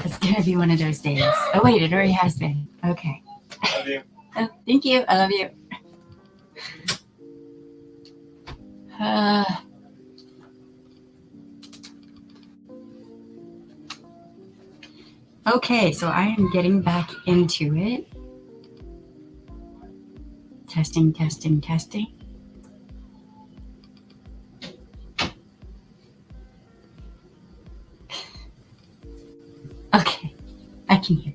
It's gonna be one of those days. Oh wait, it already has been. Okay. Love you. Oh, thank you. I love you. Uh, okay, so I am getting back into it. Testing, testing, testing. Okay, I can hear.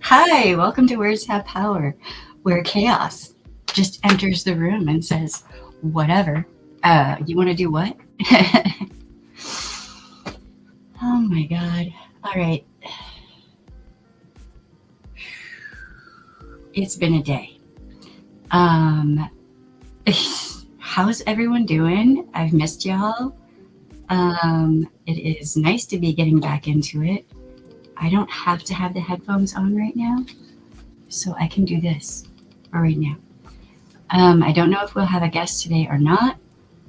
Hi, welcome to Words Have Power, where chaos just enters the room and says, whatever. You want to do what? Oh my God. All right. It's been a day. How's everyone doing? I've missed y'all. It is nice to be getting back into it. I don't have to have the headphones on right now, so I can do this for right now. I don't know if we'll have a guest today or not.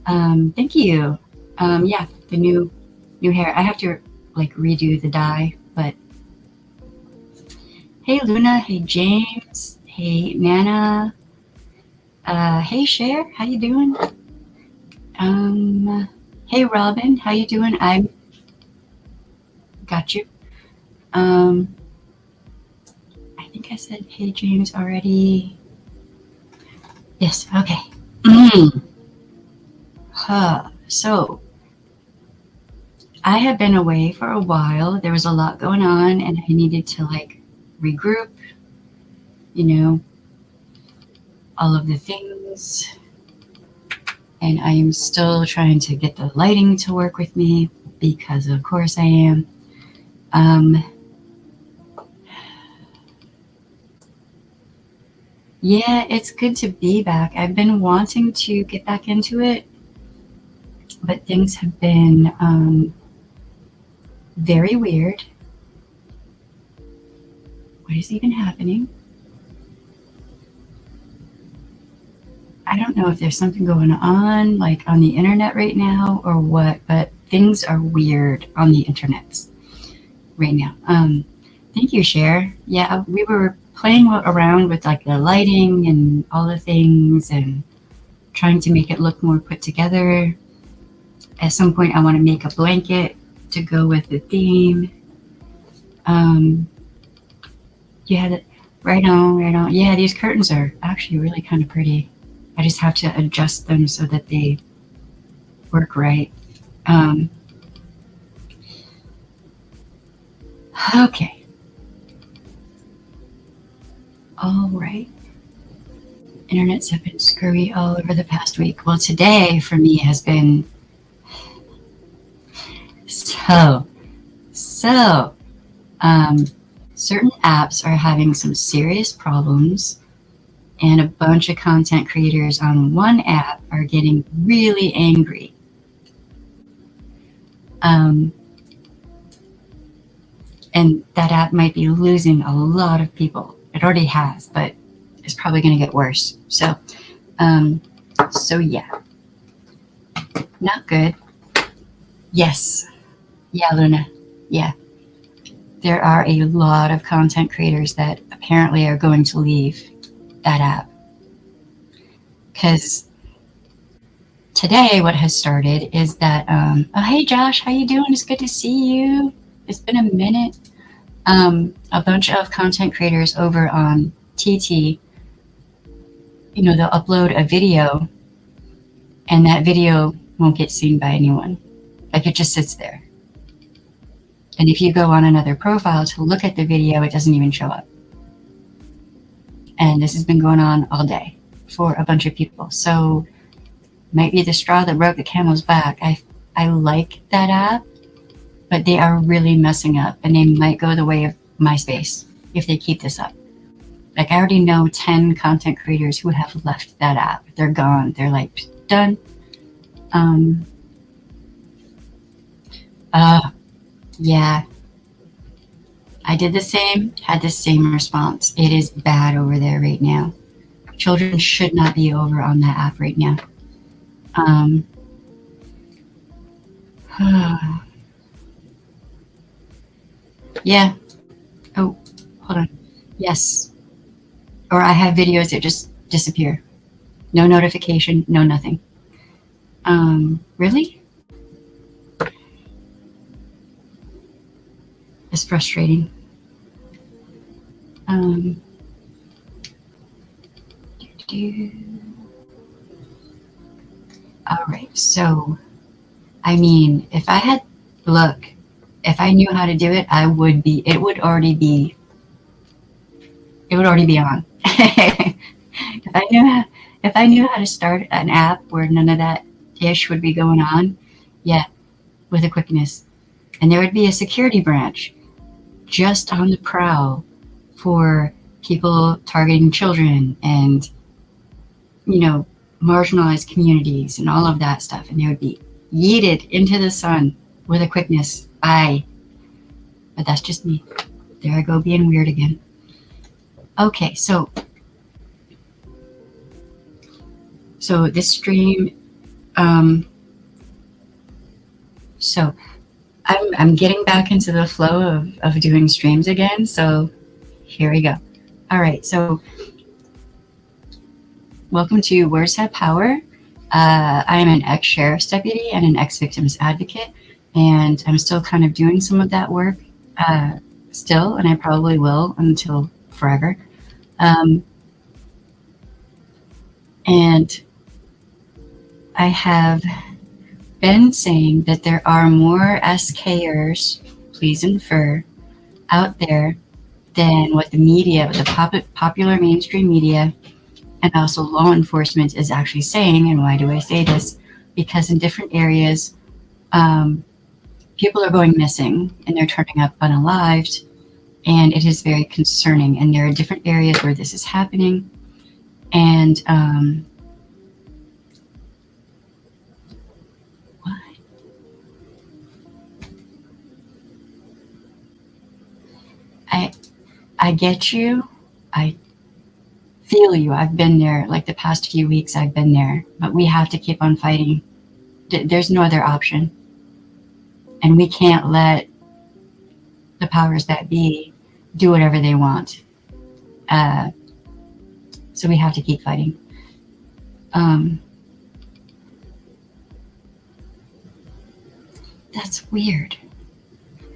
Thank you. Yeah, the new hair. I have to like redo the dye, but hey Luna, hey James, hey Nana, hey Cher, how you doing? Hey Robin, how you doing? I got you. I think I said hey James already. Yes, okay. So I have been away for a while. There was a lot going on and I needed to like regroup, you know, all of the things. And I am still trying to get the lighting to work with me because of course I am. Yeah, it's good to be back. I've been wanting to get back into it, but things have been very weird. What is even happening? I don't know if there's something going on like on the internet right now or what, but things are weird on the internet right now. Thank you, Cher. Yeah, we were playing around with like the lighting and all the things and trying to make it look more put together. At some point I want to make a blanket to go with the theme. Yeah, right on. Yeah, these curtains are actually really kind of pretty. I just have to adjust them so that they work right. Okay. All right. Internets have been screwy all over the past week. Well, today for me has been so. Certain apps are having some serious problems, and a bunch of content creators on one app are getting really angry. And that app might be losing a lot of people. It already has, but it's probably going to get worse. So yeah, not good. Yes. Yeah, Luna. Yeah. There are a lot of content creators that apparently are going to leave that app. Because today what has started is that, oh, hey Josh, how you doing? It's good to see you. It's been a minute. A bunch of content creators over on TT, you know, they'll upload a video and that video won't get seen by anyone. Like it just sits there. And if you go on another profile to look at the video, it doesn't even show up. And this has been going on all day for a bunch of people. So might be the straw that broke the camel's back. I like that app, but they are really messing up and they might go the way of MySpace if they keep this up. Like I already know 10 content creators who have left that app. They're gone. They're like done. Yeah, I did the same, had the same response. It is bad over there right now. Children should not be over on that app right now. Yeah. Oh, hold on. Yes. Or I have videos that just disappear. No notification, no nothing. Really? It's frustrating. Um, all right. So, I mean, if I had, look, if I knew how to do it, it would already be, it would already be on. If I knew how, if I knew how to start an app where none of that ish would be going on, yeah, with a quickness. And there would be a security branch just on the prowl for people targeting children and, you know, marginalized communities and all of that stuff. And they would be yeeted into the sun with a quickness. But that's just me. There I go being weird again. Okay, so this stream, so I'm getting back into the flow of doing streams again. So here we go. All right, so welcome to Words Have Power. I am an ex-sheriff's deputy and an ex-victims advocate, and I'm still kind of doing some of that work still, and I probably will until forever. And I have been saying that there are more SKers, please infer, out there than what the media, the popular mainstream media, and also law enforcement is actually saying. And why do I say this? Because in different areas, people are going missing and they're turning up unalived, and it is very concerning. And there are different areas where this is happening. And I get you. I feel you. I've been there. Like the past few weeks, I've been there. But we have to keep on fighting. There's no other option. And we can't let the powers that be do whatever they want. So we have to keep fighting. That's weird.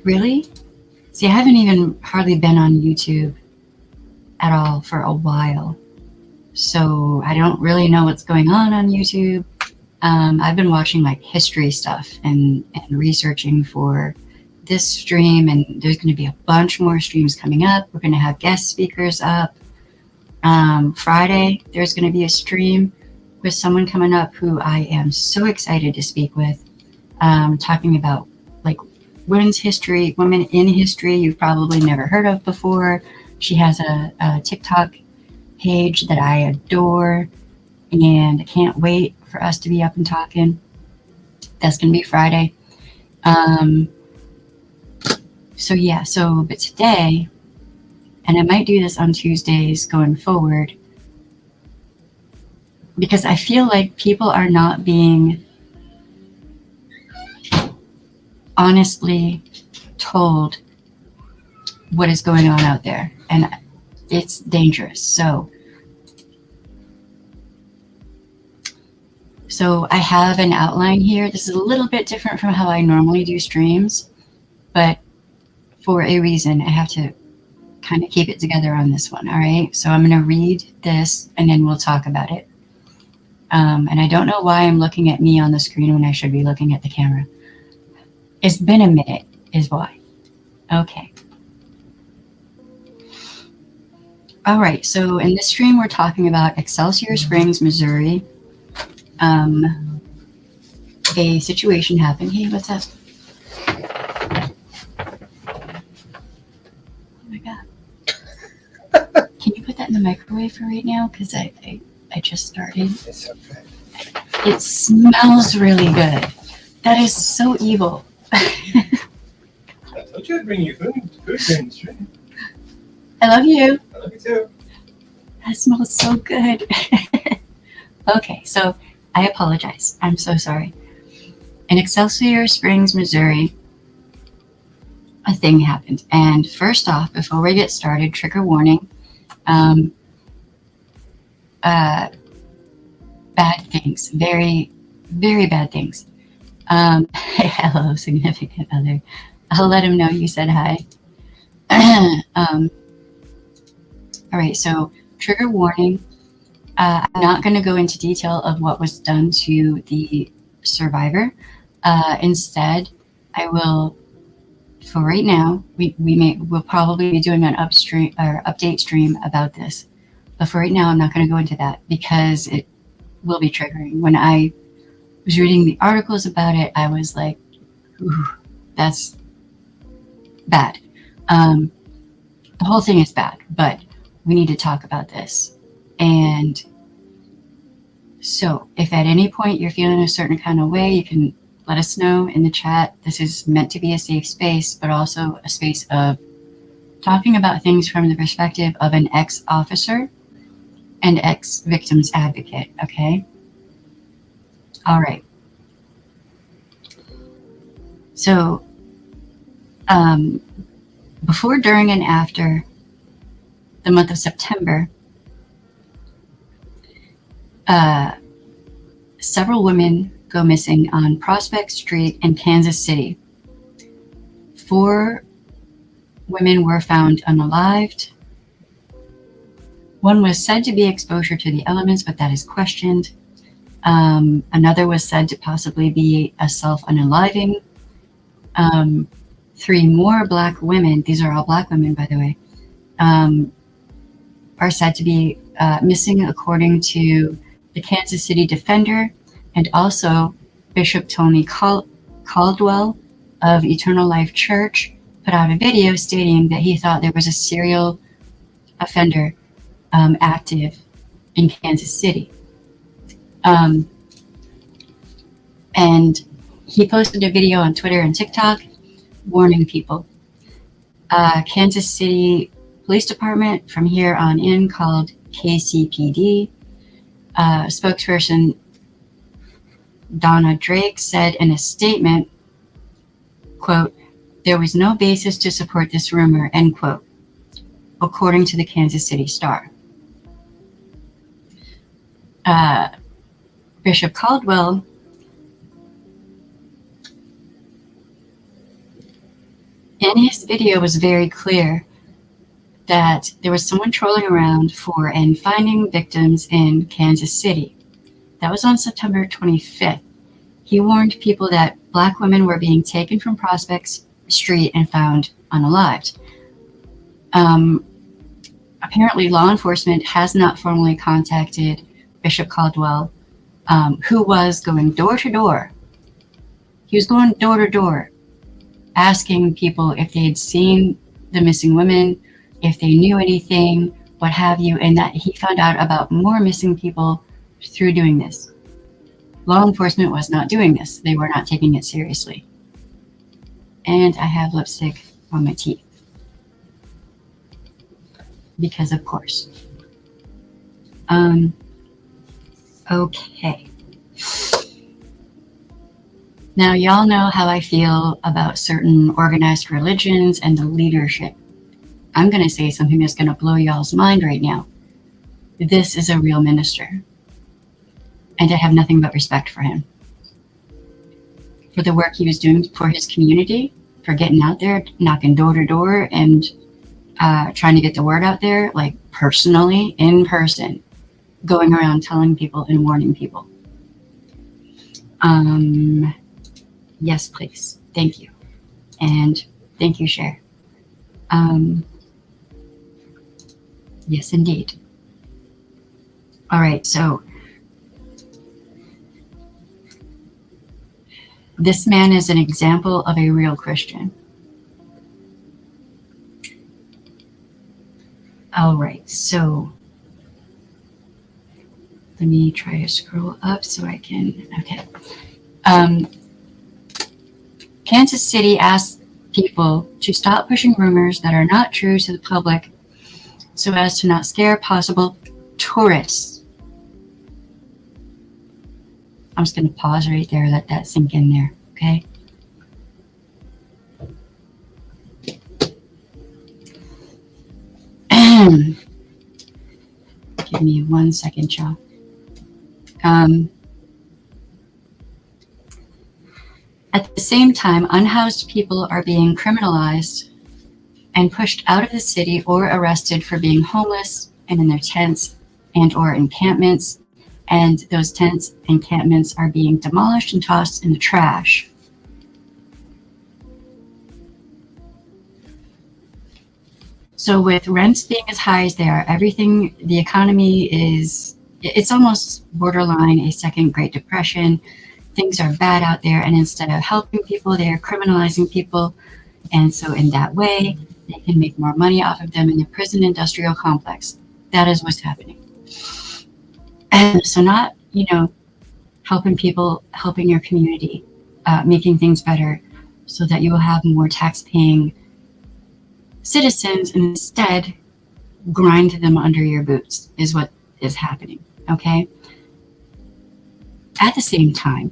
Really? See, I haven't even hardly been on YouTube at all for a while. So I don't really know what's going on YouTube. I've been watching like history stuff and researching for this stream, and there's going to be a bunch more streams coming up. We're going to have guest speakers up. Friday, there's going to be a stream with someone coming up who I am so excited to speak with, talking about like women in history you've probably never heard of before. She has a TikTok page that I adore, and I can't wait for us to be up and talking. That's going to be Friday. But today, and I might do this on Tuesdays going forward, because I feel like people are not being honestly told what is going on out there, and it's dangerous. So I have an outline here. This is a little bit different from how I normally do streams, but for a reason, I have to kind of keep it together on this one. All right. So I'm going to read this and then we'll talk about it. And I don't know why I'm looking at me on the screen when I should be looking at the camera. It's been a minute is why. Okay. All right. So in this stream, we're talking about Excelsior Springs, Missouri. A situation happened. Hey, what's up? Oh my God. Can you put that in the microwave for right now? Because I just started. It's okay. It smells really good. That is so evil. I told you I'd bring you food during the stream. I love you. I love you too. That smells so good. Okay, so I apologize. I'm so sorry. In Excelsior Springs, Missouri, a thing happened. And first off, before we get started, trigger warning, bad things, very, very bad things. Hello, significant other. I'll let him know you said hi. All right, so trigger warning. I'm not going to go into detail of what was done to the survivor. Instead, I will, for right now, we'll probably be doing an update stream about this. But for right now, I'm not going to go into that because it will be triggering. When I was reading the articles about it, I was like, ooh, that's bad. The whole thing is bad, but we need to talk about this. And so if at any point you're feeling a certain kind of way, you can let us know in the chat. This is meant to be a safe space, but also a space of talking about things from the perspective of an ex-officer and ex-victims advocate, okay? All right. So before, during, and after the month of September, several women go missing on Prospect Street in Kansas City. 4 women were found unalived. One was said to be exposure to the elements, but that is questioned. Another was said to possibly be a self-unaliving. 3 more Black women, these are all Black women, by the way, are said to be missing, according to the Kansas City Defender, and also Bishop Tony Caldwell of Eternal Life Church put out a video stating that he thought there was a serial offender active in Kansas City. And he posted a video on Twitter and TikTok warning people. Kansas City Police Department from here on in, called KCPD, spokesperson Donna Drake said in a statement, quote, "There was no basis to support this rumor," end quote, according to the Kansas City Star. Bishop Caldwell in his video was very clear that there was someone trolling around for and finding victims in Kansas City. That was on September 25th. He warned people that Black women were being taken from Prospect Street and found unalived. Apparently, law enforcement has not formally contacted Bishop Caldwell, who was going door to door. He was going door to door, asking people if they had seen the missing women, if they knew anything, what have you, and that he found out about more missing people through doing this. Law enforcement was not doing this. They were not taking it seriously. And I have lipstick on my teeth. Because of course. Okay. Now, y'all know how I feel about certain organized religions and the leadership. I'm going to say something that's going to blow y'all's mind right now. This is a real minister. And I have nothing but respect for him. For the work he was doing for his community, for getting out there, knocking door to door, and trying to get the word out there, like personally, in person, going around telling people and warning people. Yes, please. Thank you. And thank you, Cher. Yes, indeed. All right, so this man is an example of a real Christian. All right, so let me try to scroll up so I can, okay. Kansas City asked people to stop pushing rumors that are not true to the public so as to not scare possible tourists. I'm just going to pause right there, let that sink in there, okay? Give me 1 second, y'all. At the same time, unhoused people are being criminalized and pushed out of the city or arrested for being homeless and in their tents and or encampments. And those tents and encampments are being demolished and tossed in the trash. So with rents being as high as they are, everything, the economy is, it's almost borderline a second Great Depression. Things are bad out there, and instead of helping people, they are criminalizing people. And so in that way, they can make more money off of them in the prison industrial complex. That is what's happening. And so not, helping people, helping your community, making things better so that you will have more tax-paying citizens, and instead grind them under your boots is what is happening, okay? At the same time,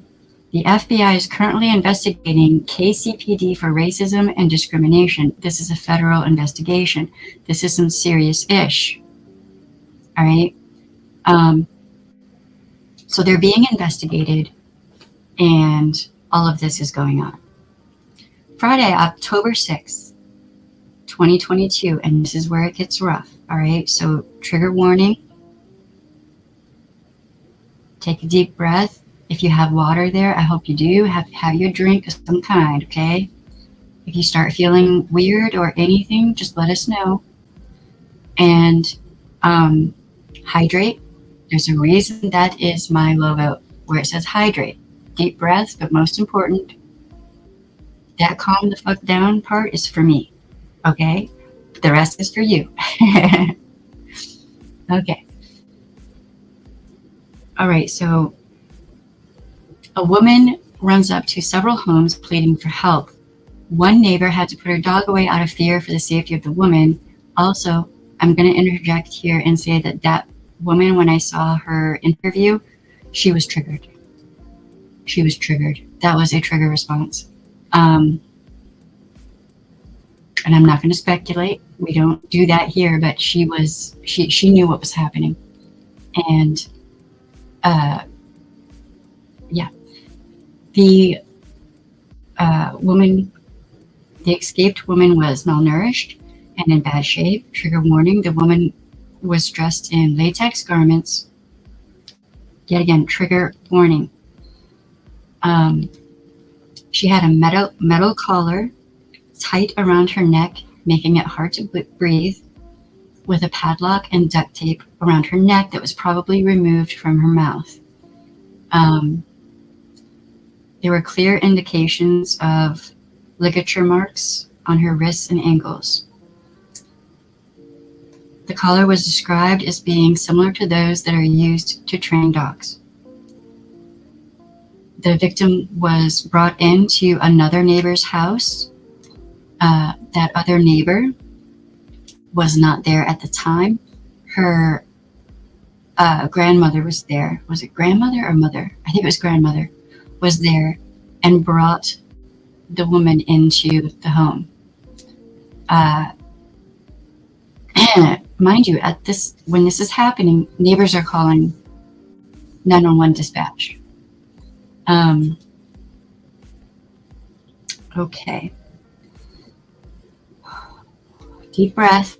the FBI is currently investigating KCPD for racism and discrimination. This is a federal investigation. This is some serious ish, all right? So they're being investigated, and all of this is going on. Friday, October 6th, 2022, and this is where it gets rough, all right? So trigger warning. Take a deep breath. If you have water there, I hope you do. Have your drink of some kind, okay? If you start feeling weird or anything, just let us know. And hydrate. There's a reason that is my logo where it says hydrate. Deep breaths, but most important, that calm the fuck down part is for me, okay? The rest is for you. Okay. All right, so a woman runs up to several homes pleading for help. One neighbor had to put her dog away out of fear for the safety of the woman. Also, I'm going to interject here and say that woman, when I saw her interview, she was triggered. She was triggered. That was a trigger response. And I'm not going to speculate. We don't do that here, but she knew what was happening. And yeah, the escaped woman was malnourished and in bad shape. Trigger warning, the woman was dressed in latex garments. Yet again, trigger warning. She had a metal collar tight around her neck, making it hard to breathe, with a padlock and duct tape around her neck that was probably removed from her mouth. There were clear indications of ligature marks on her wrists and ankles. The collar was described as being similar to those that are used to train dogs. The victim was brought into another neighbor's house. That other neighbor was not there at the time. Her grandmother was there. Was it grandmother or mother? I think it was grandmother was there and brought the woman into the home. Mind you, when this is happening, neighbors are calling 911 dispatch. Okay. Deep breath,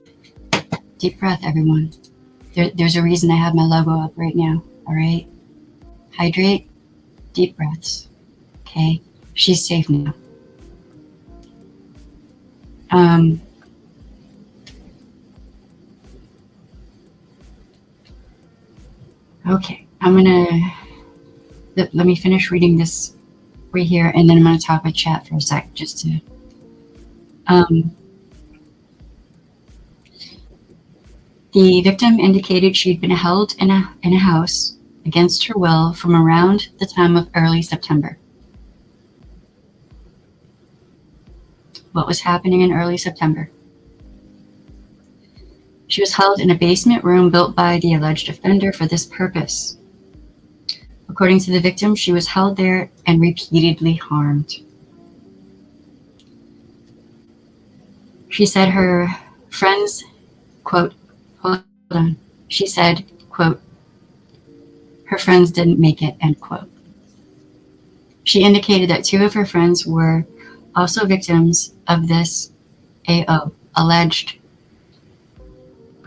everyone. There's a reason I have my logo up right now, all right? Hydrate, deep breaths, okay? She's safe now. Okay, let me finish reading this right here, and then I'm gonna talk with chat for a sec, just to, the victim indicated she'd been held in a house against her will from around the time of early September. What was happening in early September? She was held in a basement room built by the alleged offender for this purpose. According to the victim, she was held there and repeatedly harmed. She said her friends, quote, hold on. She said, quote, her friends didn't make it, end quote. She indicated that 2 of her friends were also victims of this AO, alleged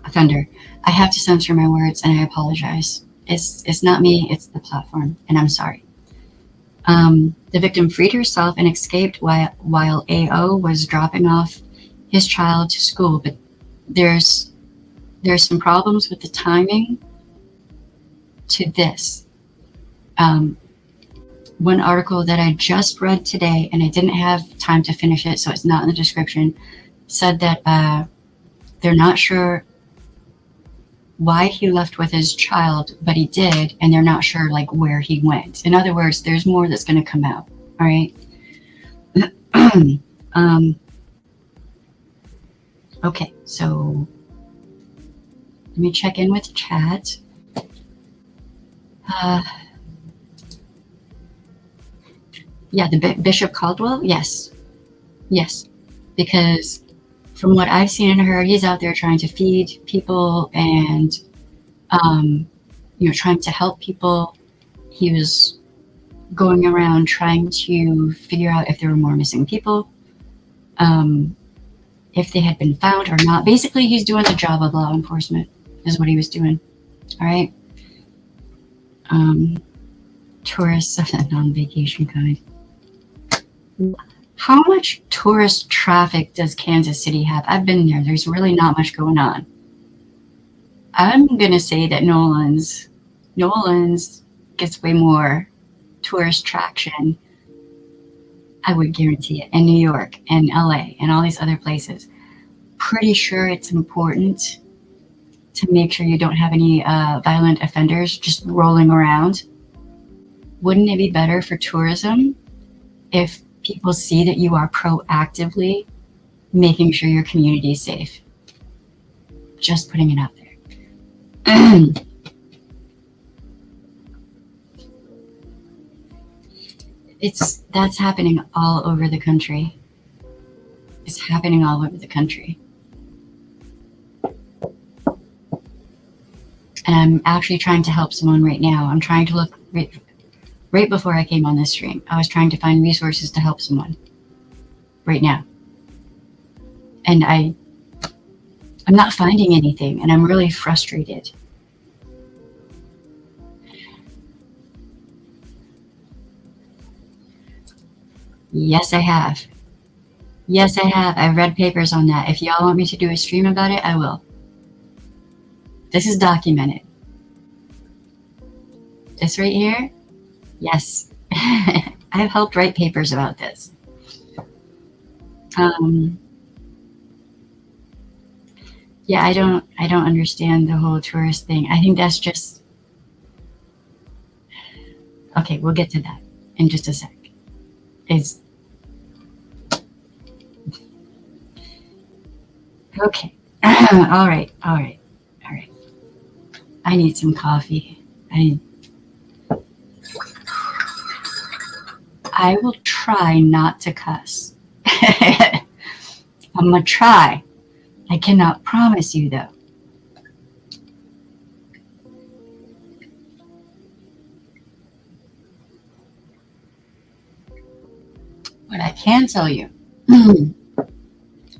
offender. I have to censor my words and I apologize. It's not me, it's the platform, and I'm sorry. The victim freed herself and escaped while AO was dropping off his child to school, but there's some problems with the timing to this. One article that I just read today, and I didn't have time to finish it, so it's not in the description, said that they're not sure why he left with his child, but he did, and they're not sure like where he went. In other words, there's more that's going to come out. All right. Okay, so let me check in with the chat. Yeah, the Bishop Caldwell. Yes, because from what I've seen and heard, he's out there trying to feed people and, trying to help people. He was going around trying to figure out if there were more missing people, if they had been found or not. Basically, he's doing the job of law enforcement, is what he was doing. All right. Tourists of the non-vacation kind. How much tourist traffic does Kansas City have? I've been there. There's really not much going on. I'm going to say that New Orleans gets way more tourist traction. I would guarantee it. And New York and LA and all these other places. Pretty sure it's important to make sure you don't have any violent offenders just rolling around. Wouldn't it be better for tourism if people see that you are proactively making sure your community is safe? Just putting it out there. That's happening all over the country. It's happening all over the country. And I'm actually trying to help someone right now. I'm trying to look right before I came on this stream. I was trying to find resources to help someone right now. And I'm not finding anything, and I'm really frustrated. Yes, I have. Yes, I have. I've read papers on that. If y'all want me to do a stream about it, I will. This is documented. This right here? Yes. I've helped write papers about this. Yeah, I don't understand the whole tourist thing. I think that's just... Okay, we'll get to that in just a sec. Okay. All right. I need some coffee. I will try not to cuss. I'm gonna try. I cannot promise you, though. What I can tell you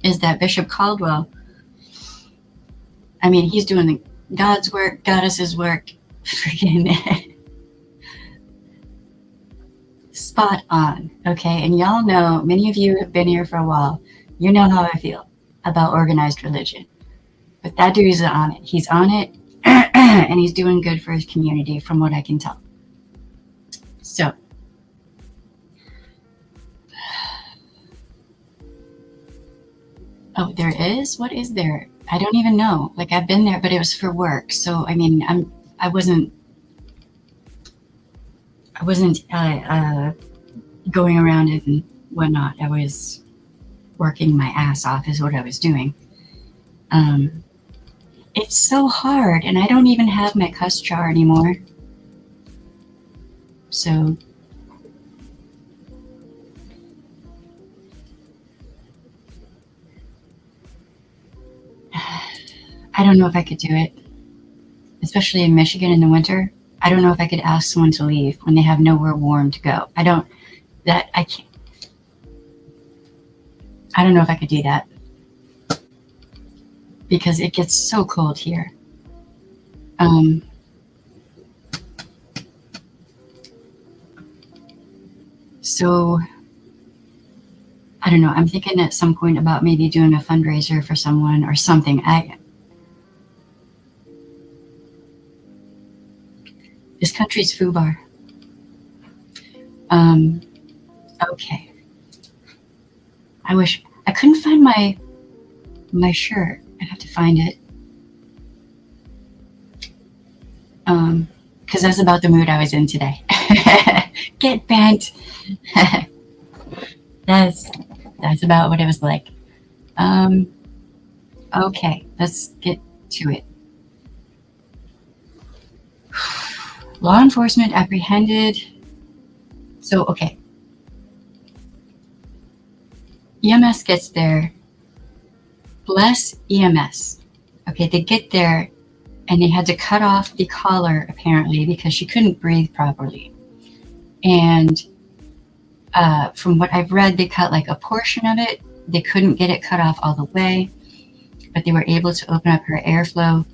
is that Bishop Caldwell, I mean, he's doing God's work, Goddess's work, freaking spot on, okay? And y'all know, many of you have been here for a while. You know how I feel about organized religion. But that dude is on it. He's on it, and he's doing good for his community, from what I can tell. So, oh, there is? What is there? I don't even know. Like, I've been there, but it was for work. So, I mean, I wasn't going around and whatnot. I was working my ass off is what I was doing. It's so hard, and I don't even have my cuss jar anymore. So I don't know if I could do it, especially in Michigan in the winter. I don't know if I could ask someone to leave when they have nowhere warm to go. I can't. I don't know if I could do that because it gets so cold here. So I don't know. I'm thinking at some point about maybe doing a fundraiser for someone or something. This country's foobar. Okay. I wish I couldn't find my shirt. I'd have to find it. Because that's about the mood I was in today. Get bent. That's about what it was like. Okay, let's get to it. Law enforcement apprehended. So, okay. EMS gets there. Bless EMS. Okay, they get there and they had to cut off the collar apparently because she couldn't breathe properly. And from what I've read, they cut like a portion of it. They couldn't get it cut off all the way, but they were able to open up her airflow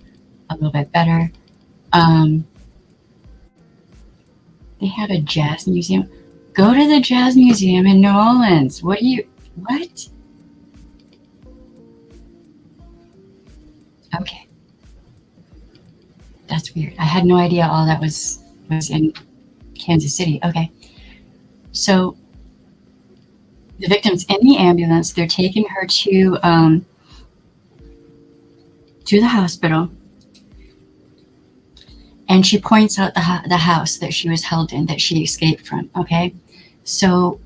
a little bit better. They have a jazz museum. Go to the jazz museum in New Orleans. What? Okay. That's weird. I had no idea all that was in Kansas City. Okay. So the victim's in the ambulance. They're taking her to the hospital. And she points out the house that she was held in, that she escaped from. Okay. So,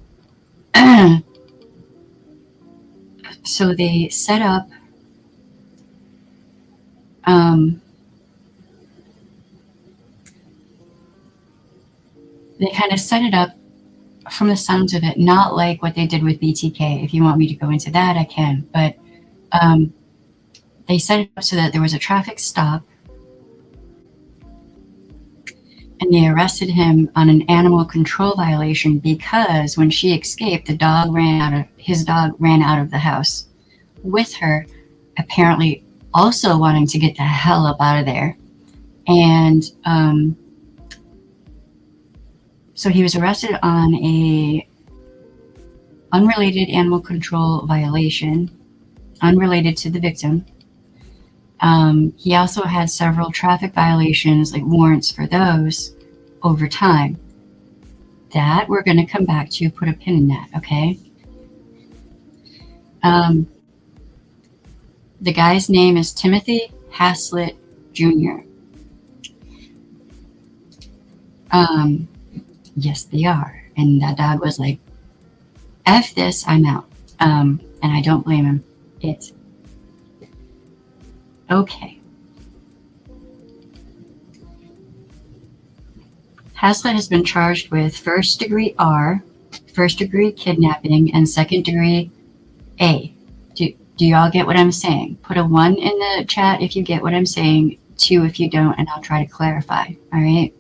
so they set up, they kind of set it up from the sounds of it, not like what they did with BTK. If you want me to go into that, I can. But they set it up so that there was a traffic stop, and they arrested him on an animal control violation because when she escaped, his dog ran out of the house with her, apparently also wanting to get the hell up out of there. And so he was arrested on a unrelated animal control violation, unrelated to the victim. He also had several traffic violations, like warrants for those, over time. That we're going to come back to, put a pin in that, okay? The guy's name is Timothy Haslett Jr. Yes, they are. And that dog was like, F this, I'm out. And I don't blame him. Okay. Haslett has been charged with first-degree R, first-degree kidnapping, and second-degree A. Do you all get what I'm saying? Put a 1 in the chat if you get what I'm saying, 2 if you don't, and I'll try to clarify. All right?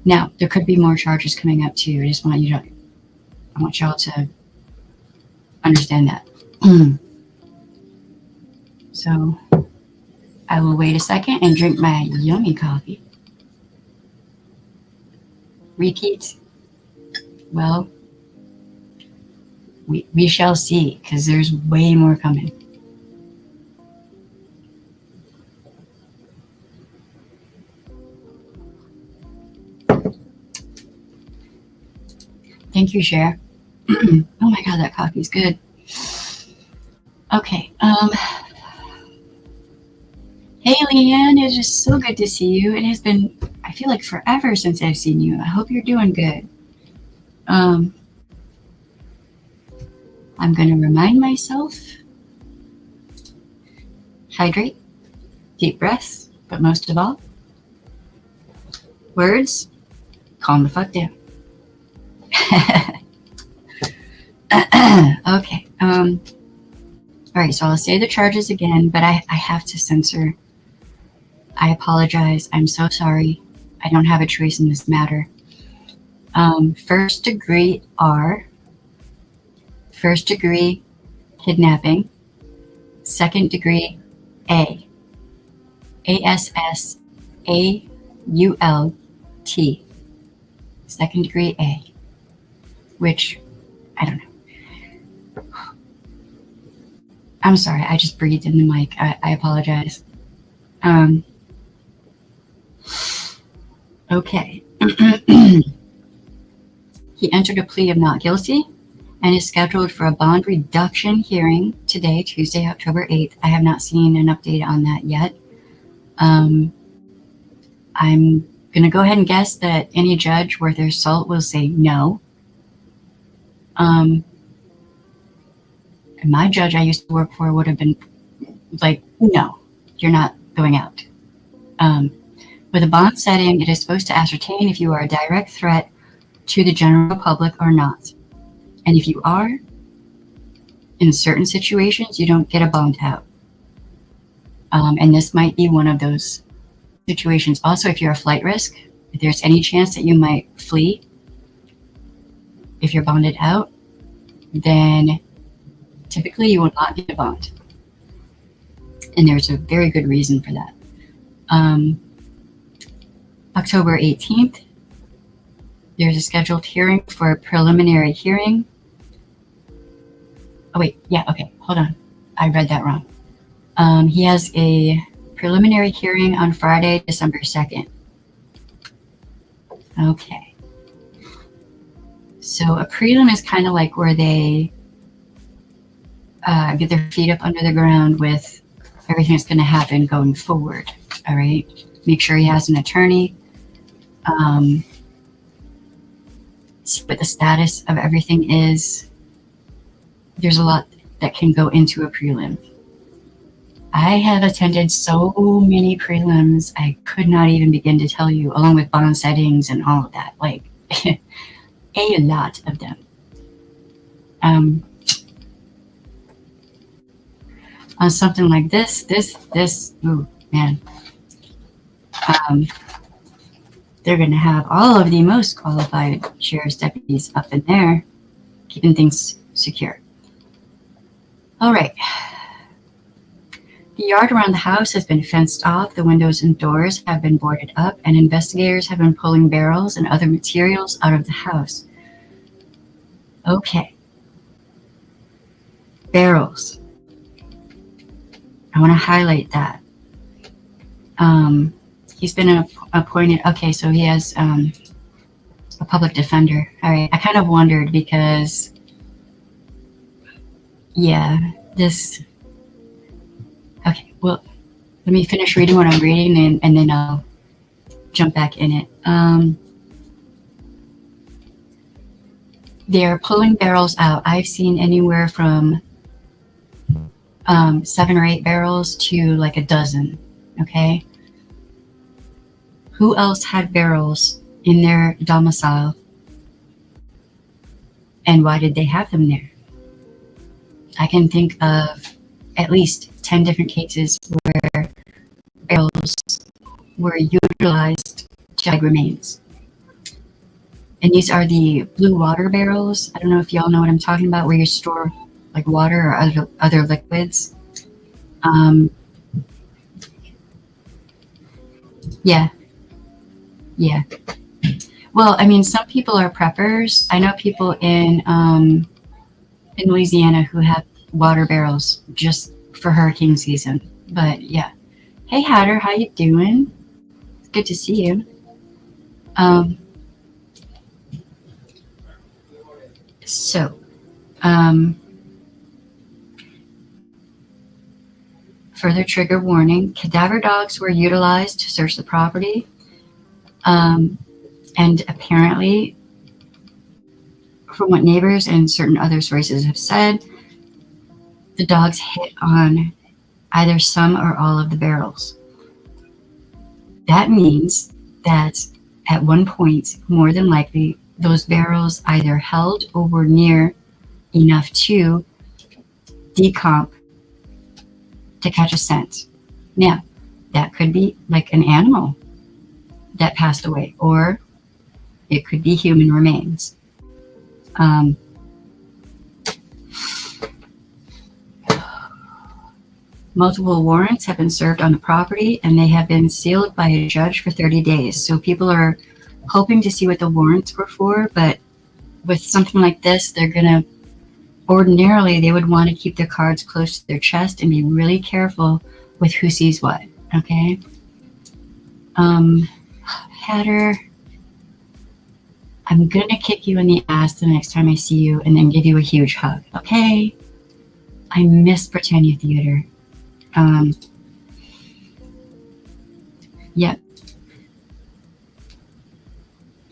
Now, there could be more charges coming up too. I want y'all to understand that. So I will wait a second and drink my yummy coffee. Repeat. Well, we shall see, because there's way more coming. Thank you, Cher. Oh my God, that coffee's good. Okay. Hey, Leanne, it is so good to see you. It has been, I feel like, forever since I've seen you. I hope you're doing good. I'm going to remind myself, hydrate, deep breaths, but most of all, Words, calm the fuck down. Okay. All right. So I'll say the charges again, but I have to censor. I apologize. I'm so sorry. I don't have a choice in this matter. First degree are first degree kidnapping, second degree A, ASSAULT, second degree A, which I don't know. I'm sorry, I just breathed in the mic. I apologize. Okay. He entered a plea of not guilty and is scheduled for a bond reduction hearing today, Tuesday, October 8th. I have not seen an update on that yet. I'm going to go ahead and guess that any judge worth their salt will say no. And my judge I used to work for would have been like, no, you're not going out. With a bond setting, it is supposed to ascertain if you are a direct threat to the general public or not. And if you are, in certain situations, you don't get a bond out. And this might be one of those situations. Also, if you're a flight risk, if there's any chance that you might flee, if you're bonded out, then typically you will not get a bond. And there's a very good reason for that. October 18th, there's a scheduled hearing for a preliminary hearing. Oh, wait, yeah, okay, hold on. I read that wrong. He has a preliminary hearing on Friday, December 2nd. Okay. So a prelim is kind of like where they get their feet up under the ground with everything that's going to happen going forward, all right? Make sure he has an attorney. See what the status of everything is. There's a lot that can go into a prelim. I have attended so many prelims, I could not even begin to tell you, along with bond settings and all of that, like a lot of them. On something like this, oh man, they're going to have all of the most qualified sheriff's deputies up in there, keeping things secure. All right. The yard around the house has been fenced off, the windows and doors have been boarded up, and investigators have been pulling barrels and other materials out of the house. Okay. Barrels. I want to highlight that. He's been appointed, okay, so he has a public defender. All right, I kind of wondered because, yeah, this, okay, well, let me finish reading what I'm reading and then I'll jump back in it. They're pulling barrels out. I've seen anywhere from 7 or 8 barrels to like a dozen, okay? Who else had barrels in their domicile? And why did they have them there? I can think of at least 10 different cases where barrels were utilized to hide remains. And these are the blue water barrels. I don't know if y'all know what I'm talking about, where you store like water or other liquids. Yeah. Well, I mean, some people are preppers. I know people in Louisiana who have water barrels just for hurricane season. But yeah. Hey Hatter, how you doing? It's good to see you. Further trigger warning, cadaver dogs were utilized to search the property. And apparently, from what neighbors and certain other sources have said, the dogs hit on either some or all of the barrels. That means that at one point, more than likely, those barrels either held or were near enough to decomp to catch a scent. Now, that could be like an animal that passed away, or it could be human remains. Multiple warrants have been served on the property, and they have been sealed by a judge for 30 days. So people are hoping to see what the warrants were for, but with something like this, they're going to, ordinarily, they would want to keep their cards close to their chest and be really careful with who sees what, okay? Hatter, I'm going to kick you in the ass the next time I see you and then give you a huge hug, okay? I miss Britannia Theater. Yep.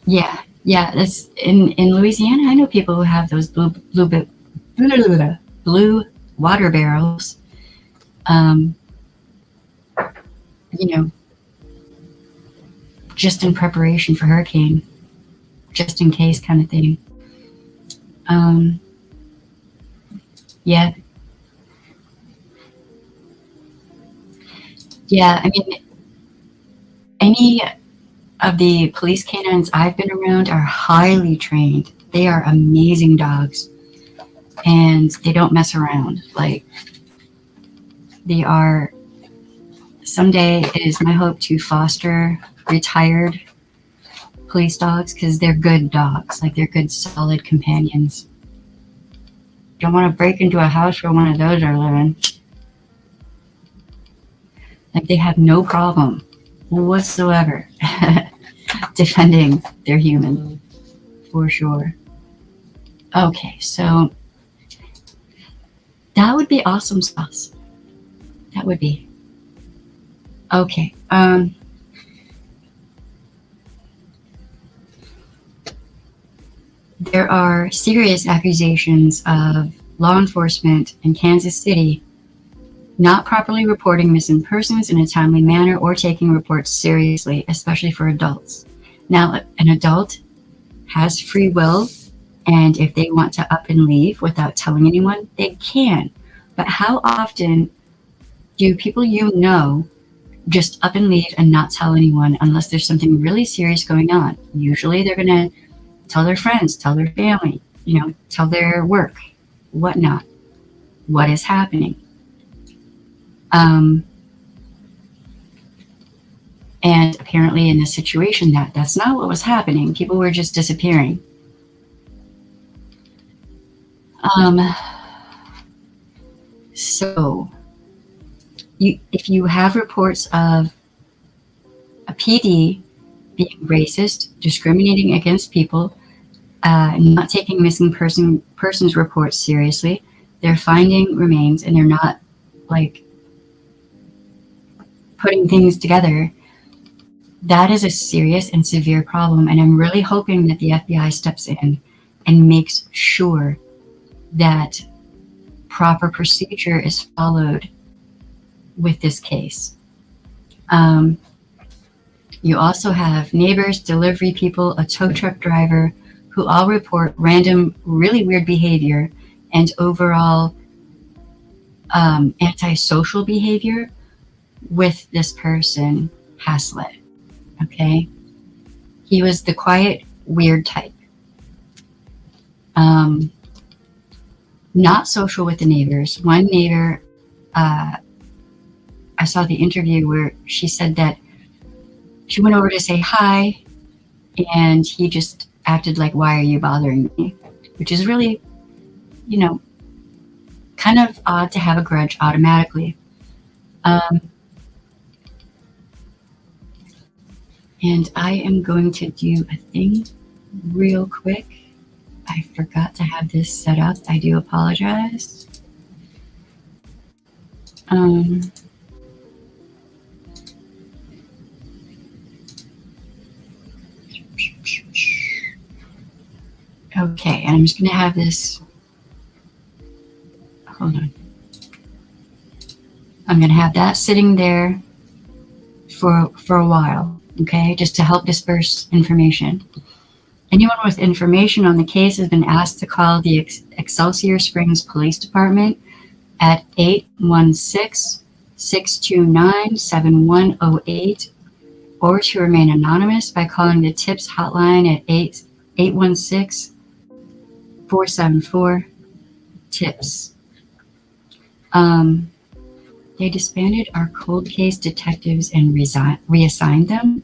Yeah. That's in Louisiana. I know people who have those blue water barrels. Just in preparation for hurricane, just in case kind of thing. Yeah. Yeah, I mean, any of the police canines I've been around are highly trained. They are amazing dogs, and they don't mess around. Like, they are, someday it is my hope to foster retired police dogs, because they're good dogs. Like, they're good, solid companions. Don't want to break into a house where one of those are living. Like, they have no problem whatsoever defending their human, for sure. Okay, so that would be awesome sauce. That would be. Okay. There are serious accusations of law enforcement in Kansas City not properly reporting missing persons in a timely manner or taking reports seriously, especially for adults. Now, an adult has free will, and if they want to up and leave without telling anyone, they can. But how often do people you know just up and leave and not tell anyone unless there's something really serious going on? Usually they're going to tell their friends, tell their family, tell their work, whatnot, what is happening. And apparently in this situation, that's not what was happening. People were just disappearing. So if you have reports of a PD being racist, discriminating against people, not taking missing persons reports seriously, they're finding remains, and they're not putting things together, that is a serious and severe problem. And I'm really hoping that the FBI steps in and makes sure that proper procedure is followed with this case. You also have neighbors, delivery people, a tow truck driver, who all report random, really weird behavior and overall antisocial behavior with this person, Haslett. Okay? He was the quiet, weird type. Not social with the neighbors. One neighbor, I saw the interview where she said that she went over to say hi, and he just acted like, "Why are you bothering me?" Which is really, kind of odd to have a grudge automatically. And I am going to do a thing real quick. I forgot to have this set up. I do apologize. Okay, and I'm just going to have this. Hold on. I'm going to have that sitting there for a while. okay, just to help disperse information. Anyone with information on the case has been asked to call the Excelsior Springs Police Department at 816-629-7108 or to remain anonymous by calling the TIPS hotline at 816-474-TIPS. They disbanded our cold case detectives and reassigned them?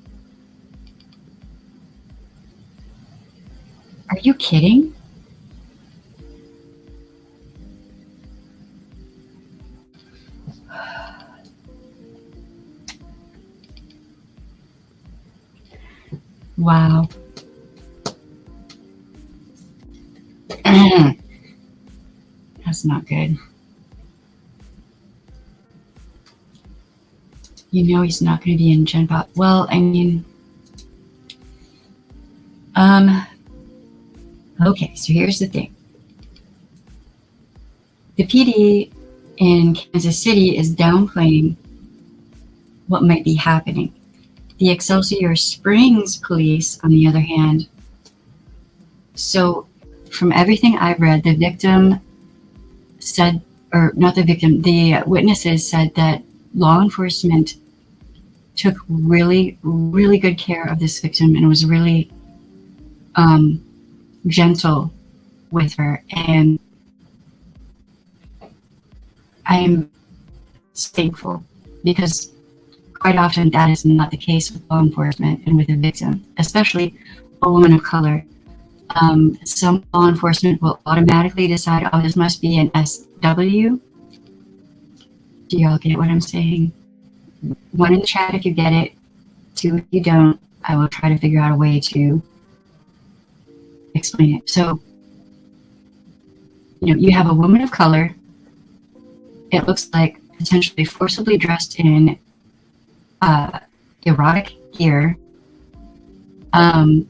Are you kidding? Wow. That's not good. You know he's not going to be in Gen Pop. Well, I mean, okay, so here's the thing. The PD in Kansas City is downplaying what might be happening. The Excelsior Springs police, on the other hand, so from everything I've read, the victim said, or not the victim, the witnesses said that law enforcement took really, really good care of this victim and was really gentle with her. And I'm thankful because quite often that is not the case with law enforcement and with a victim, especially a woman of color. Some law enforcement will automatically decide, oh, this must be an SW. Do y'all get what I'm saying? 1 in the chat if you get it, 2 if you don't. I will try to figure out a way to explain it. So, you have a woman of color. It looks like potentially forcibly dressed in erotic gear, in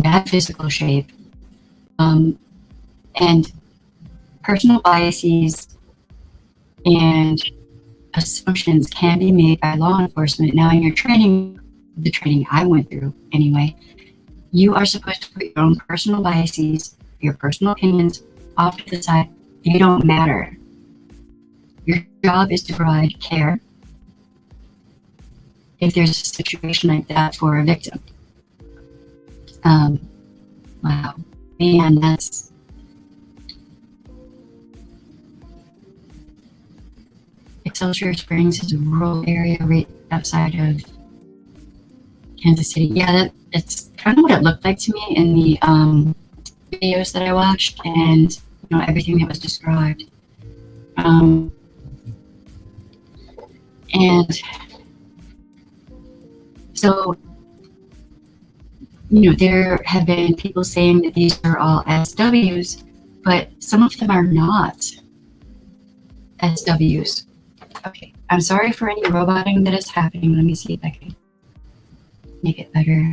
bad physical shape, and personal biases and assumptions can be made by law enforcement. Now, in your training, the training I went through anyway, you are supposed to put your own personal biases, your personal opinions off to the side. They don't matter. Your job is to provide care if there's a situation like that for a victim. Wow. Man, that's... Excelsior Springs is a rural area right outside of Kansas City. Yeah, that's kind of what it looked like to me in the videos that I watched and everything that was described. And so, there have been people saying that these are all SWs, but some of them are not SWs. Okay, I'm sorry for any roboting that is happening. Let me see if I can make it better.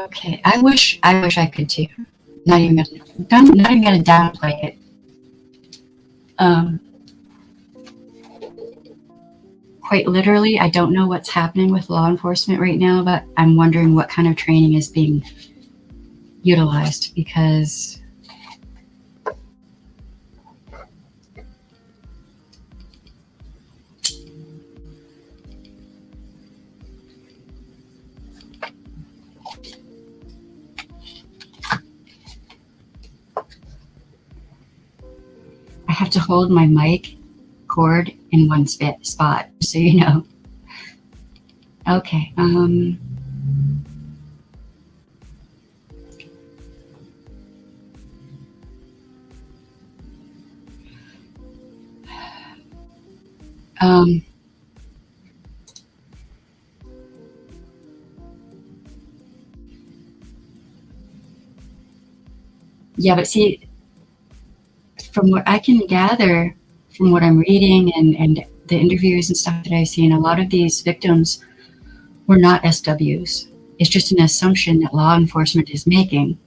Okay, I wish I could too. Not even gonna downplay it. Quite literally, I don't know what's happening with law enforcement right now, but I'm wondering what kind of training is being utilized because I have to hold my mic cord in one spot, so you know. Okay. Yeah, but see, from what I can gather, from what I'm reading and the interviews and stuff that I've seen, a lot of these victims were not SWs. It's just an assumption that law enforcement is making.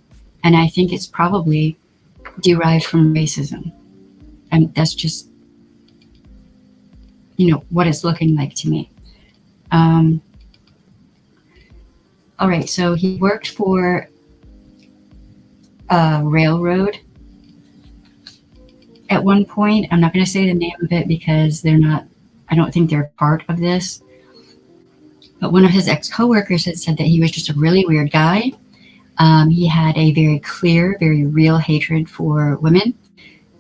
And I think it's probably derived from racism. And that's just, what it's looking like to me. All right, so he worked for a railroad at one point. I'm not going to say the name of it because I don't think they're part of this. But one of his ex-coworkers had said that he was just a really weird guy. He had a very clear, very real hatred for women,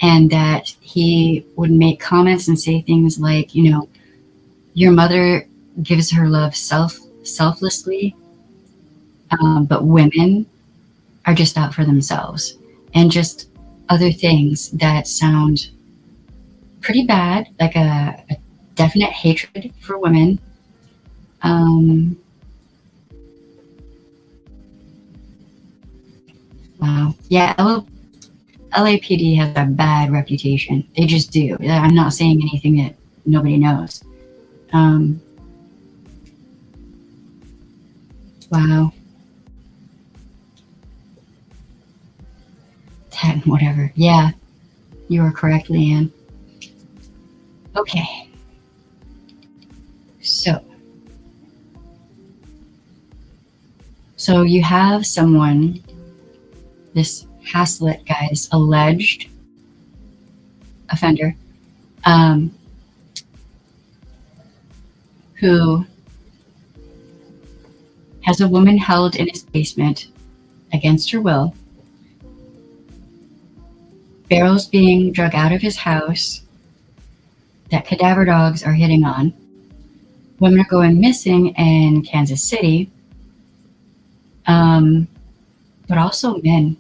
and that he would make comments and say things like, your mother gives her love selflessly, but women are just out for themselves, and just other things that sound pretty bad, like a definite hatred for women. Wow. Yeah, LAPD has a bad reputation. They just do. I'm not saying anything that nobody knows. Wow. Whatever. Yeah, you are correct, Leanne. Okay. So you have someone, this Haslett guy, this alleged offender, who has a woman held in his basement against her will, barrels being drug out of his house that cadaver dogs are hitting on, women are going missing in Kansas City, but also men.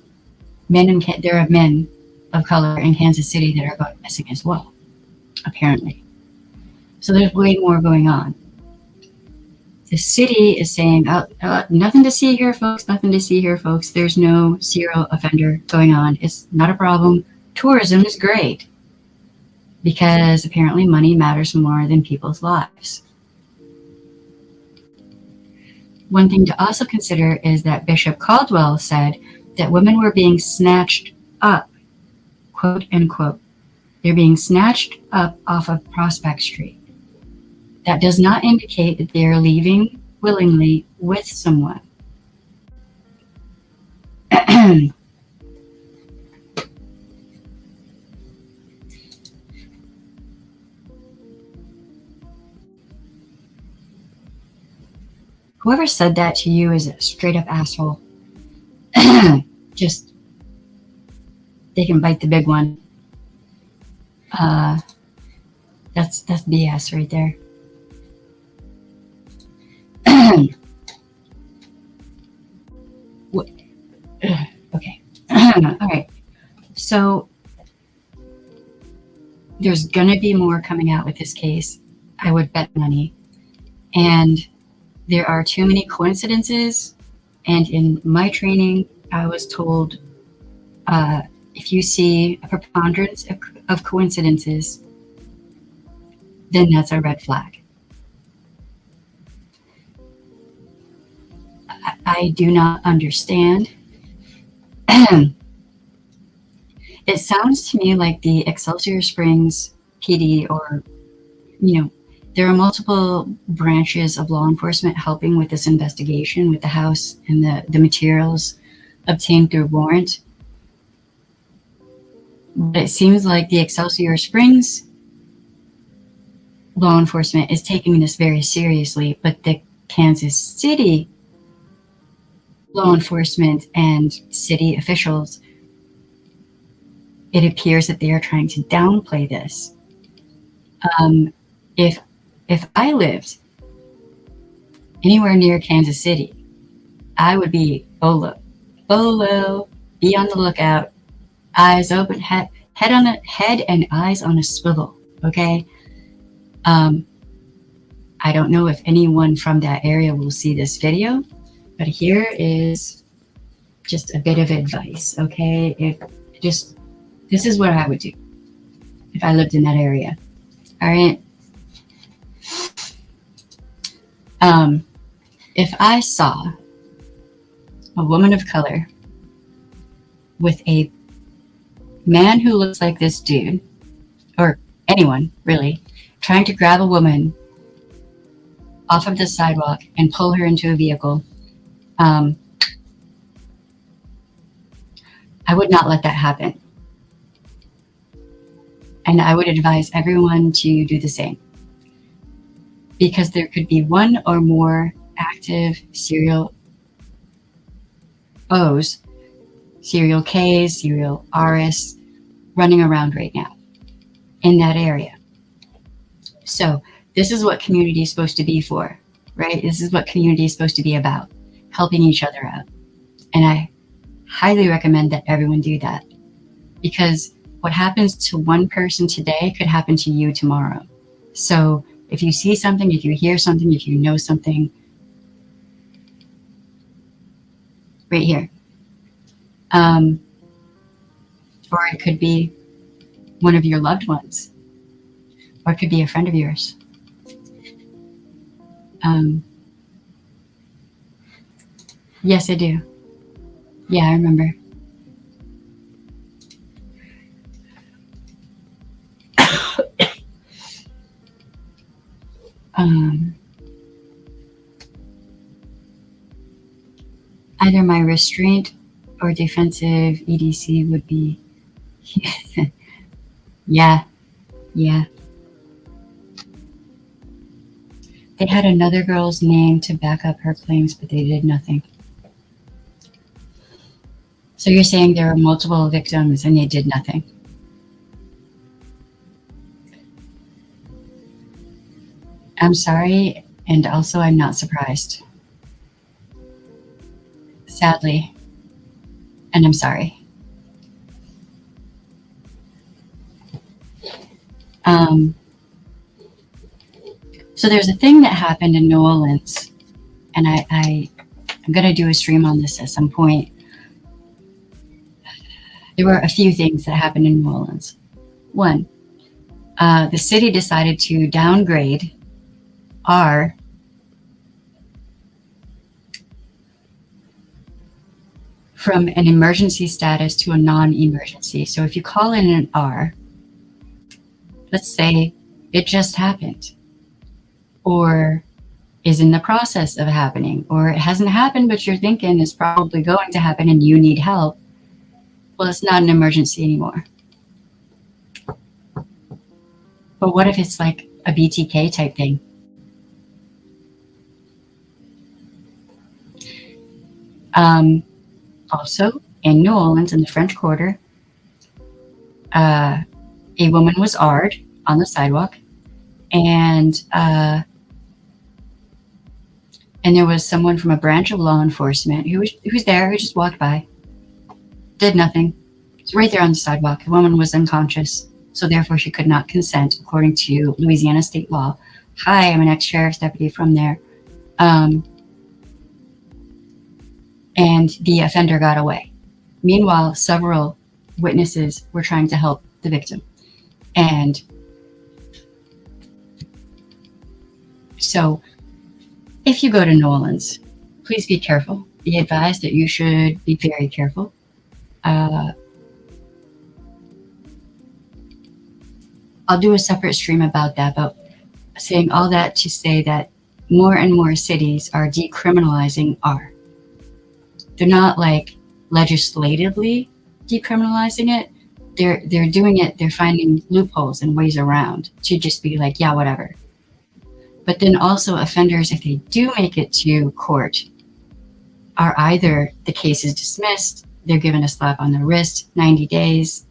There are men of color in Kansas City that are going missing as well, apparently. So there's way more going on. The city is saying, nothing to see here, folks, nothing to see here, folks. There's no serial offender going on. It's not a problem. Tourism is great because apparently money matters more than people's lives. One thing to also consider is that Bishop Caldwell said that women were being snatched up, quote unquote. They're being snatched up off of Prospect Street. That does not indicate that they are leaving willingly with someone. Whoever said that to you is a straight up asshole. Just, they can bite the big one. That's BS right there. Okay. All right. So there's gonna be more coming out with this case. I would bet money. And there are too many coincidences. And in my training, I was told, if you see a preponderance of coincidences, then that's a red flag. I do not understand. It sounds to me like the Excelsior Springs PD, or, there are multiple branches of law enforcement helping with this investigation with the house and the materials obtained through warrant. But it seems like the Excelsior Springs law enforcement is taking this very seriously, but the Kansas City law enforcement and city officials, it appears that they are trying to downplay this. If I lived anywhere near Kansas City, I would be bolo, be on the lookout, eyes open, head and eyes on a swivel. Okay. I don't know if anyone from that area will see this video, but here is just a bit of advice. Okay. This is what I would do if I lived in that area. All right. If I saw a woman of color with a man who looks like this dude, or anyone really, trying to grab a woman off of the sidewalk and pull her into a vehicle, I would not let that happen. And I would advise everyone to do the same. Because there could be one or more active serial O's, serial K's, serial R's running around right now in that area. So this is what community is supposed to be for, right? This is what community is supposed to be about, helping each other out. And I highly recommend that everyone do that, because what happens to one person today could happen to you tomorrow. So if you see something, if you hear something, if you know something, right here. Or it could be one of your loved ones, or it could be a friend of yours. Yes, I do. Yeah, I remember. Either my restraint or defensive EDC would be, yeah. They had another girl's name to back up her claims, but they did nothing. So you're saying there were multiple victims and they did nothing? I'm sorry, and also I'm not surprised. Sadly. And I'm sorry. So there's a thing that happened in New Orleans, and I'm going to do a stream on this at some point. There were a few things that happened in New Orleans. One, the city decided to downgrade R from an emergency status to a non-emergency. So if you call in an R, let's say it just happened, or is in the process of happening, or it hasn't happened, but you're thinking it's probably going to happen and you need help. Well, it's not an emergency anymore. But what if it's like a BTK type thing? Also, in New Orleans, in the French Quarter, a woman was R'd on the sidewalk, and there was someone from a branch of law enforcement who was there, who just walked by, did nothing. It's right there on the sidewalk. The woman was unconscious, so therefore she could not consent, according to Louisiana state law. Hi, I'm an ex-sheriff's deputy from there. And the offender got away. Meanwhile, several witnesses were trying to help the victim. And so if you go to New Orleans, please be careful. Be advised that you should be very careful. I'll do a separate stream about that, but saying all that to say that more and more cities are decriminalizing R. They're not like legislatively decriminalizing it. They're doing it. They're finding loopholes and ways around to just be like, yeah, whatever. But then also offenders, if they do make it to court, are either the case is dismissed, they're given a slap on the wrist, 90 days,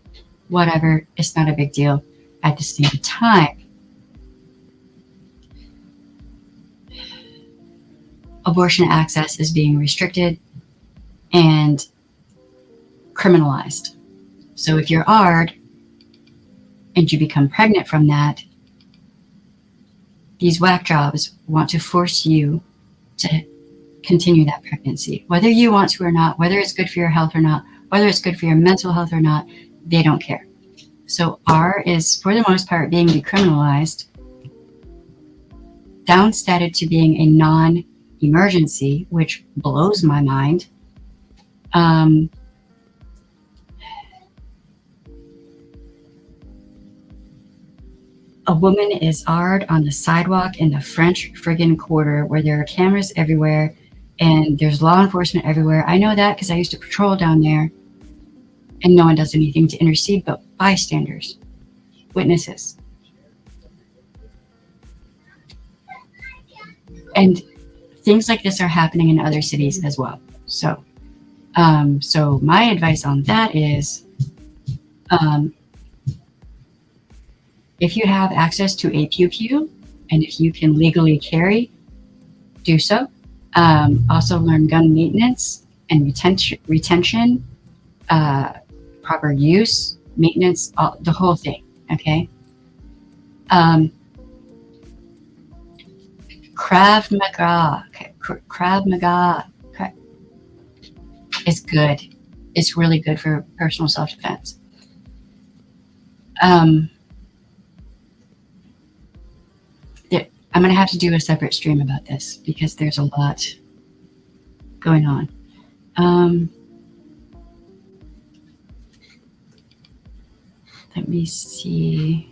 whatever. It's not a big deal. At the same time, abortion access is being restricted and criminalized. So if you're R'd and you become pregnant from that, these whack jobs want to force you to continue that pregnancy. Whether you want to or not, whether it's good for your health or not, whether it's good for your mental health or not, they don't care. So R is, for the most part, being decriminalized downstatted to being a non-emergency, which blows my mind. A woman is hard on the sidewalk in the French friggin' Quarter where there are cameras everywhere and there's law enforcement everywhere. I know that because I used to patrol down there, and no one does anything to intercede but bystanders, witnesses. And things like this are happening in other cities as well. So my advice on that is, if you have access to a pew and if you can legally carry, do so. Also learn gun maintenance and retention, proper use, maintenance, the whole thing. Okay. Krav Maga is good. It's really good for personal self-defense. I'm going to have to do a separate stream about this because there's a lot going on. Let me see.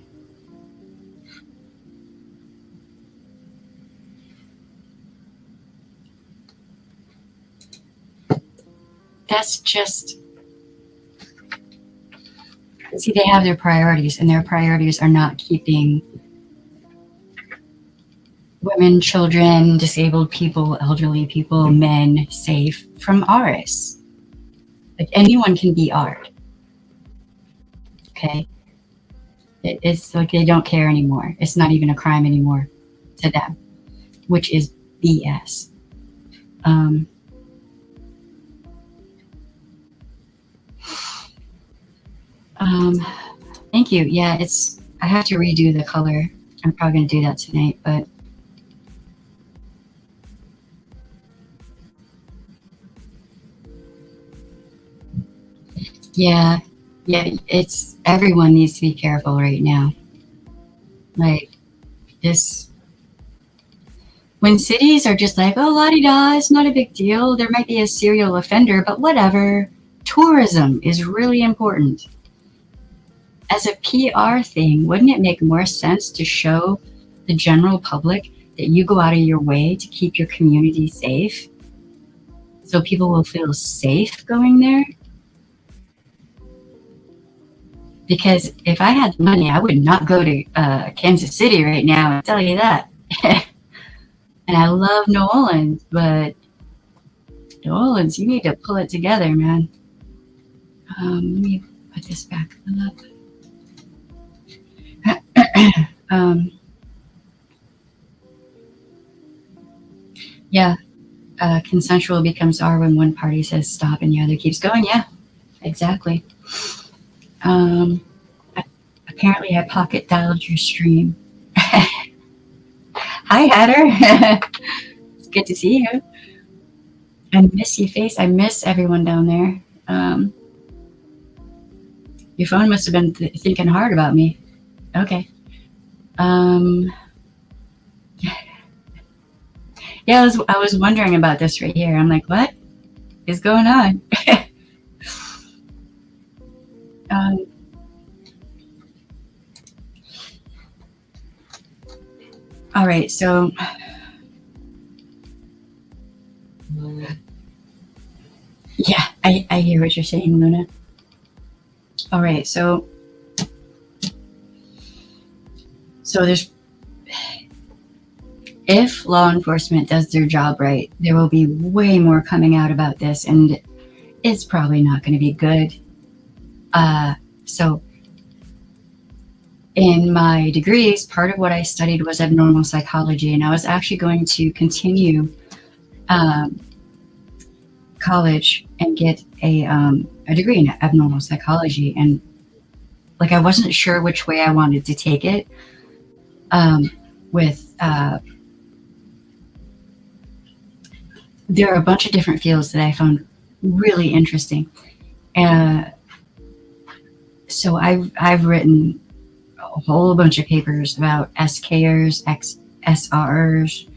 That's just, see, they have their priorities, and their priorities are not keeping women, children, disabled people, elderly people, men safe from ARIS. Like, anyone can be ARD. Okay? It's like they don't care anymore. It's not even a crime anymore to them, which is BS. Thank you. Yeah, I have to redo the color. I'm probably going to do that tonight, but yeah, it's, everyone needs to be careful right now. Like, this, when cities are just like, oh, la-di-da, it's not a big deal. There might be a serial offender, but whatever. Tourism is really important. As a PR thing, wouldn't it make more sense to show the general public that you go out of your way to keep your community safe, so people will feel safe going there? Because if I had the money, I would not go to Kansas City right now, I'll tell you that. And I love New Orleans, but New Orleans, you need to pull it together, man. Let me put this back up. Yeah, consensual becomes R when one party says stop and the other keeps going. Yeah, exactly. Apparently I pocket dialed your stream. Hi, Hatter. It's good to see you. I miss your face. I miss everyone down there. Your phone must have been thinking hard about me. Okay. Yeah, I was wondering about this right here. I'm like, what is going on? All right, so yeah, I hear what you're saying, Luna. All right, so there's, if law enforcement does their job right, there will be way more coming out about this, and it's probably not going to be good. So in my degrees, part of what I studied was abnormal psychology, and I was actually going to continue college and get a degree in abnormal psychology, and like I wasn't sure which way I wanted to take it. There are a bunch of different fields that I found really interesting. So I've written a whole bunch of papers about SKers, SRers,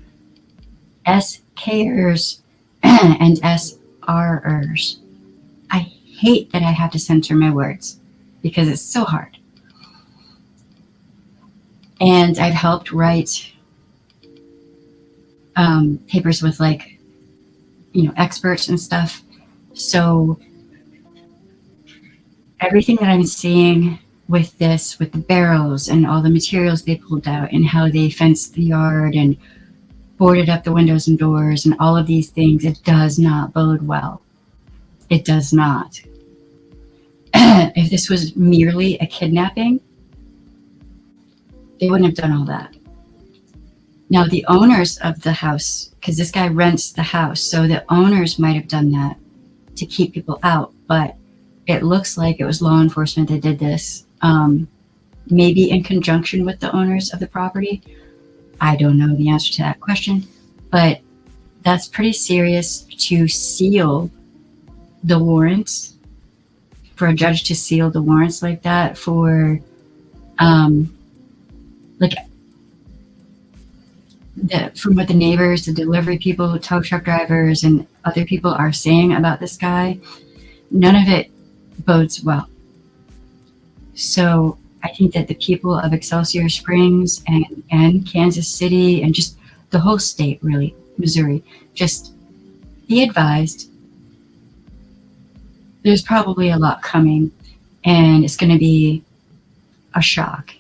SKers, and SRers. I hate that I have to censor my words because it's so hard. And I've helped write papers with experts and stuff. So everything that I'm seeing with this, with the barrels and all the materials they pulled out and how they fenced the yard and boarded up the windows and doors and all of these things, it does not bode well. It does not. If this was merely a kidnapping, they wouldn't have done all that. Now, the owners of the house, because this guy rents the house, so the owners might have done that to keep people out, but it looks like it was law enforcement that did this, maybe in conjunction with the owners of the property. I don't know the answer to that question, but that's pretty serious to seal the warrants, for a judge to seal the warrants like that for, from what the neighbors, the delivery people, tow truck drivers, and other people are saying about this guy, none of it bodes well. So I think that the people of Excelsior Springs and Kansas City and just the whole state, really, Missouri, just be advised. There's probably a lot coming, and it's going to be a shock.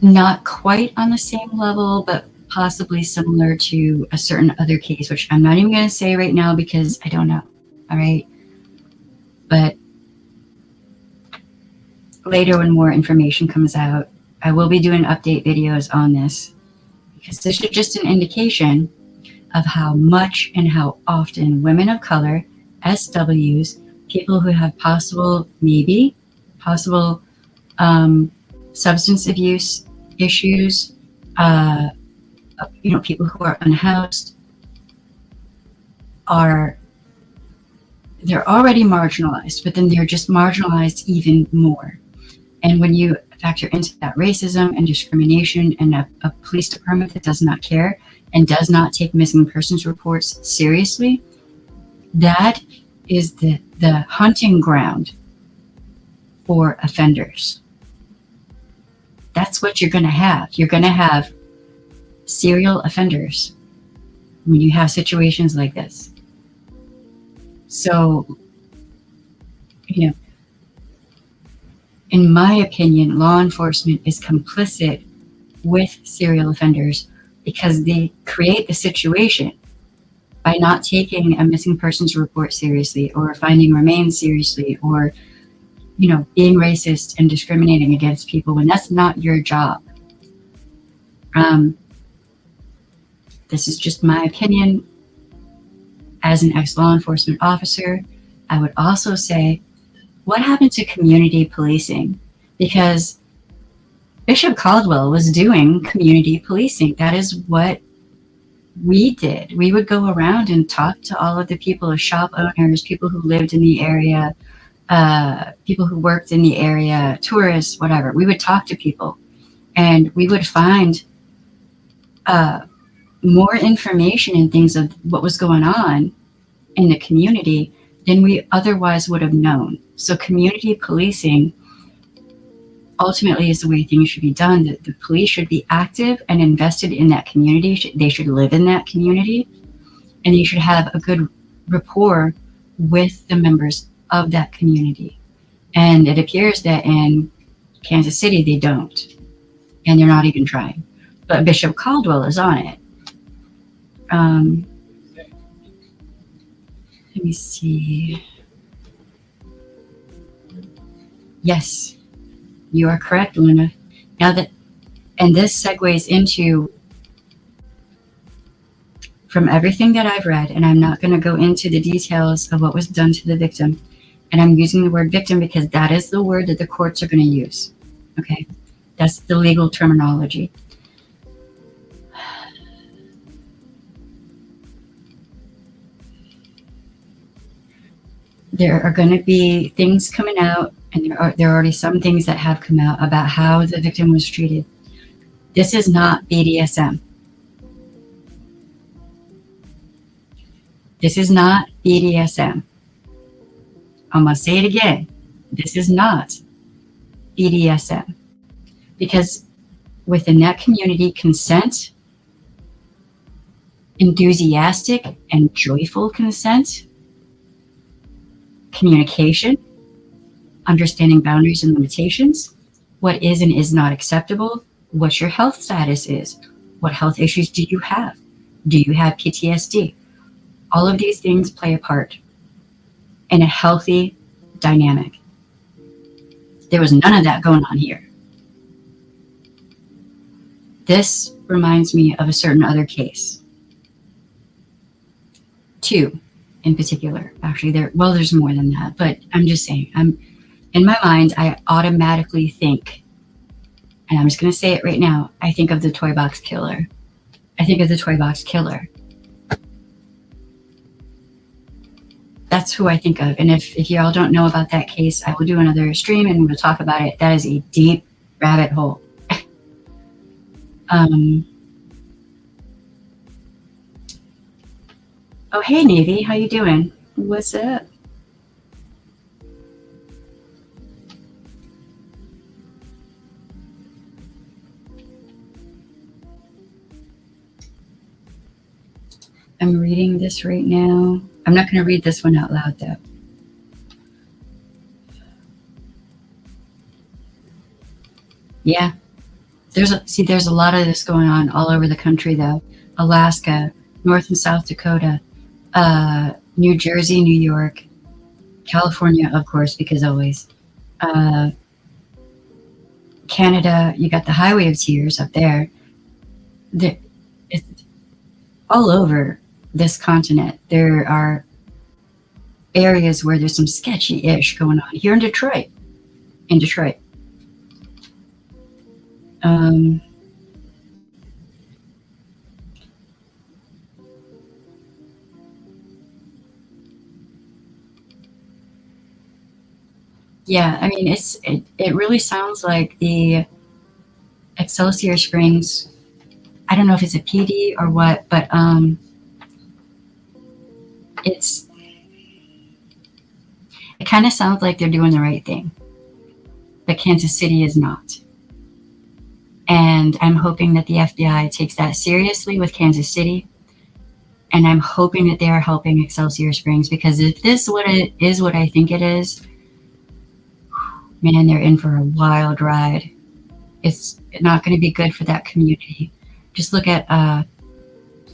Not quite on the same level, but possibly similar to a certain other case, which I'm not even going to say right now because I don't know. All right. But later, when more information comes out, I will be doing update videos on this, because this is just an indication of how much and how often women of color, SWs, people who have possible substance abuse issues, people who are unhoused, they're already marginalized, but then they're just marginalized even more. And when you factor into that racism and discrimination and a police department that does not care and does not take missing persons reports seriously, that is the hunting ground for offenders. That's what you're going to have. You're going to have serial offenders when you have situations like this. So, in my opinion, law enforcement is complicit with serial offenders because they create the situation by not taking a missing persons report seriously, or finding remains seriously, or being racist and discriminating against people when that's not your job. This is just my opinion as an ex-law enforcement officer. I would also say, what happened to community policing? Because Bishop Caldwell was doing community policing. That is what we did. We would go around and talk to all of the people, shop owners, people who lived in the area, people who worked in the area, tourists, whatever. We would talk to people, and we would find more information and things of what was going on in the community than we otherwise would have known. So community policing ultimately is the way things should be done. The police should be active and invested in that community. They should live in that community, and they should have a good rapport with the members of that community. And it appears that in Kansas City, they don't, and they're not even trying. But Bishop Caldwell is on it. Let me see. Yes, you are correct, Luna. And this segues into, from everything that I've read, and I'm not going to go into the details of what was done to the victim, and I'm using the word victim because that is the word that the courts are going to use. Okay, that's the legal terminology. There are going to be things coming out And there are already some things that have come out about how the victim was treated. This is not BDSM. This is not BDSM. I'm going to say it again. This is not BDSM. Because within that community, consent, enthusiastic and joyful consent, communication, understanding boundaries and limitations, what is and is not acceptable, what your health status is, what health issues do you have, do you have PTSD? All of these things play a part in a healthy dynamic. There was none of that going on here. This reminds me of a certain other case. Two in particular. Actually, there's more than that, but I'm just saying, in my mind, I automatically think, and I'm just going to say it right now, I think of the toy box killer. I think of the toy box killer. That's who I think of. And if y'all don't know about that case, I will do another stream and we'll talk about it. That is a deep rabbit hole. Oh, hey, Navy. How you doing? What's up? I'm reading this right now. I'm not going to read this one out loud, though. Yeah. There's a lot of this going on all over the country, though. Alaska, North and South Dakota, New Jersey, New York, California, of course, because always. Canada, you got the Highway of Tears up there. It's all over this continent. There are areas where there's some sketchy-ish going on. Here in Detroit. Yeah, I mean, it really sounds like the Excelsior Springs. I don't know if it's a PD or what, but it kind of sounds like they're doing the right thing, but Kansas City is not. And I'm hoping that the FBI takes that seriously with Kansas City. And I'm hoping that they are helping Excelsior Springs, because if this what I think it is, man, they're in for a wild ride. It's not going to be good for that community. Just look at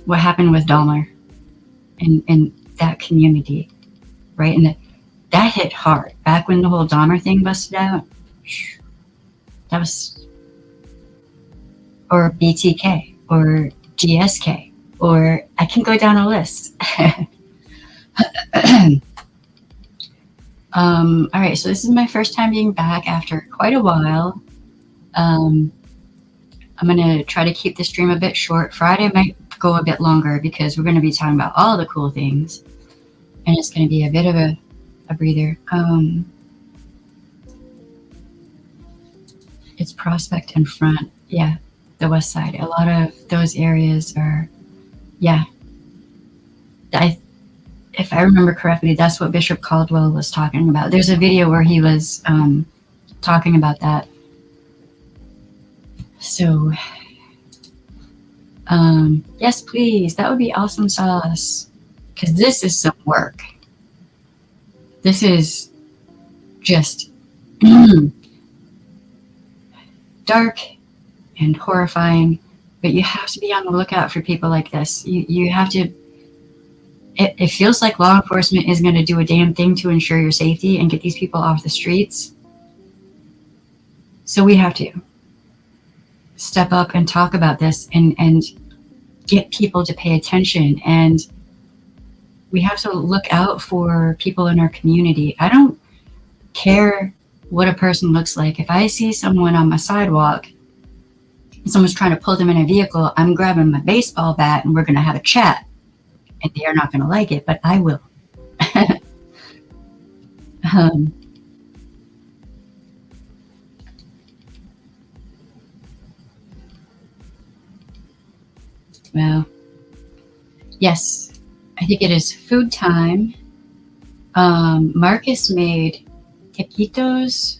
what happened with Dahmer in that community, right? And that hit hard. Back when the whole Dahmer thing busted out, that was... Or BTK, or GSK, or I can go down a list. All right, so this is my first time being back after quite a while. I'm going to try to keep the stream a bit short. Friday might go a bit longer because we're going to be talking about all the cool things. And it's going to be a bit of a breather. It's Prospect and Front. Yeah, the West Side. A lot of those areas are, yeah. If I remember correctly, that's what Bishop Caldwell was talking about. There's a video where he was talking about that. So, yes, please. That would be awesome sauce. Because this is some work. This is just dark and horrifying. But you have to be on the lookout for people like this. You have to... It feels like law enforcement isn't going to do a damn thing to ensure your safety and get these people off the streets. So we have to step up and talk about this and get people to pay attention. And we have to look out for people in our community. I don't care what a person looks like. If I see someone on my sidewalk and someone's trying to pull them in a vehicle, I'm grabbing my baseball bat and we're going to have a chat. And they are not going to like it, but I will. Well, yes, I think it is food time. Marcus made taquitos.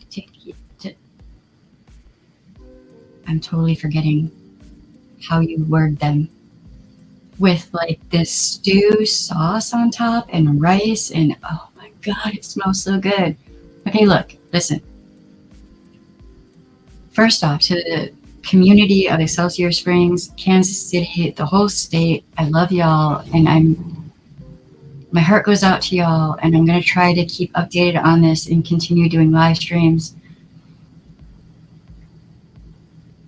I'm totally forgetting how you word them. With like this stew sauce on top and rice, and oh my god, it smells so good. Okay, look, listen. First off, to the community of Excelsior Springs, Kansas City, the whole state, I love y'all, and my heart goes out to y'all, and I'm going to try to keep updated on this and continue doing live streams.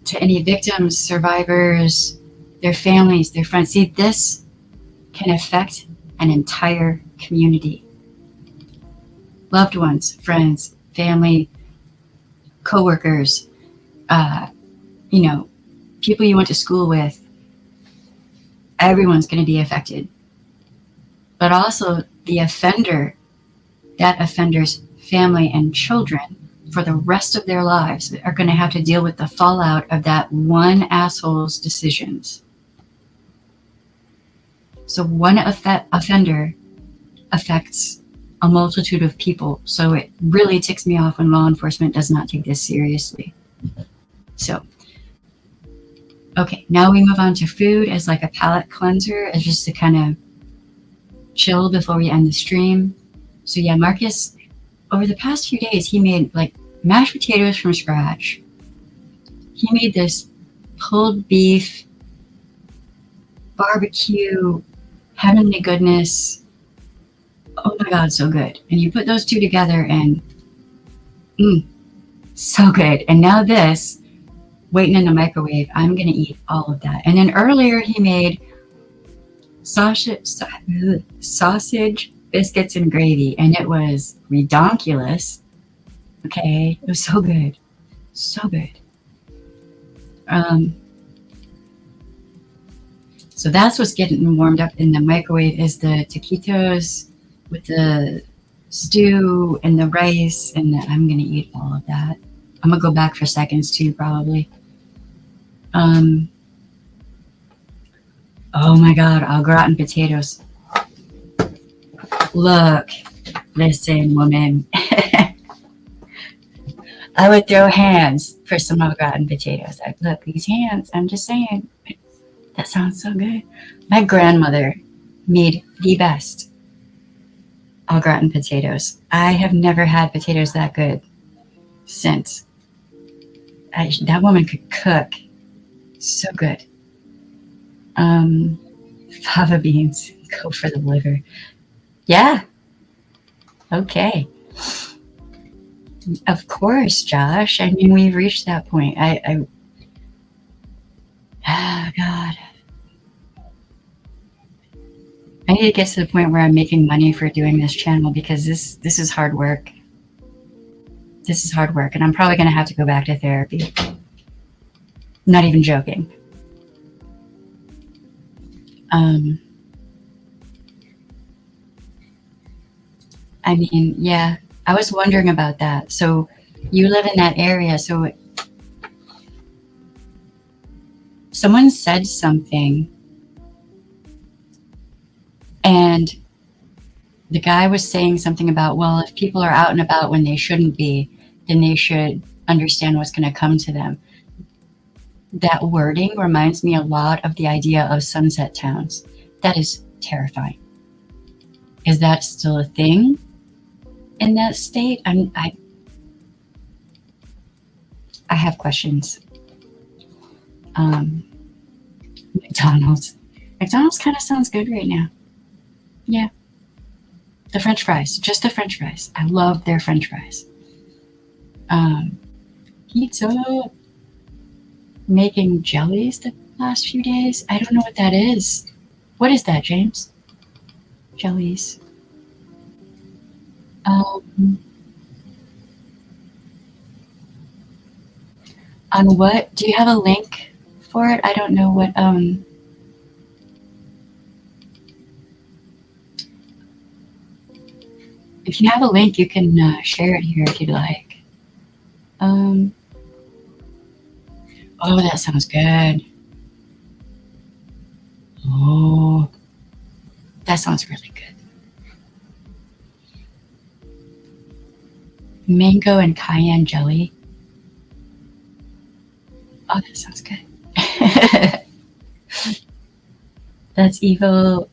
To any victims, survivors, their families, their friends, see, this can affect an entire community. Loved ones, friends, family, coworkers, people you went to school with. Everyone's going to be affected. But also the offender, that offender's family and children for the rest of their lives are going to have to deal with the fallout of that one asshole's decisions. So one offender affects a multitude of people. So it really ticks me off when law enforcement does not take this seriously. So, okay, now we move on to food as like a palate cleanser, as just to kind of chill before we end the stream. So yeah, Marcus, over the past few days, he made like mashed potatoes from scratch. He made this pulled beef, barbecue, heavenly goodness. Oh my god, so good. And you put those two together and so good. And now this, waiting in the microwave, I'm gonna eat all of that. And then earlier he made sausage, biscuits, and gravy, and it was redonkulous. Okay, it was so good, so good. So that's what's getting warmed up in the microwave is the taquitos with the stew and the rice, and I'm gonna eat all of that. I'm gonna go back for seconds too, probably. Oh my god, au gratin potatoes. Look, listen, woman. I would throw hands for some au gratin potatoes. Look, these hands, I'm just saying. That sounds so good. My grandmother made the best au gratin potatoes. I have never had potatoes that good since. That woman could cook. So good. Fava beans, go for the liver. Yeah. Okay. Of course, Josh. I mean, we've reached that point. Oh God. I need to get to the point where I'm making money for doing this channel because this is hard work. This is hard work, and I'm probably going to have to go back to therapy. Not even joking. I mean, yeah, I was wondering about that. So you live in that area, so someone said something and the guy was saying something about, well, if people are out and about when they shouldn't be, then they should understand what's going to come to them. That wording reminds me a lot of the idea of sunset towns. That is terrifying. Is that still a thing in that state? I have questions. McDonald's. McDonald's kind of sounds good right now. Yeah. The French fries, just the French fries. I love their French fries. Pizza. Making jellies the last few days. I don't know what that is. What is that, James? Jellies. On what? Do you have a link for it? I don't know what. If you have a link, you can share it here if you'd like. Oh, that sounds good. That sounds really good. Mango and cayenne jelly. Oh, that sounds good. That's evil.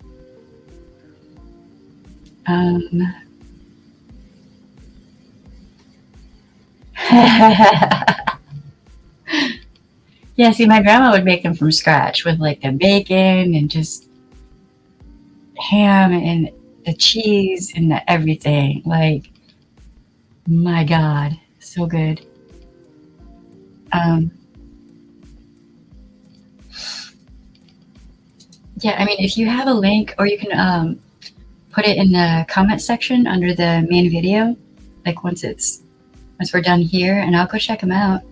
Yeah, see, my grandma would make them from scratch with like the bacon and just ham and the cheese and the everything. Like, my God, so good. Um, yeah, I mean, if you have a link, or you can put it in the comment section under the main video, like once we're done here, and I'll go check them out.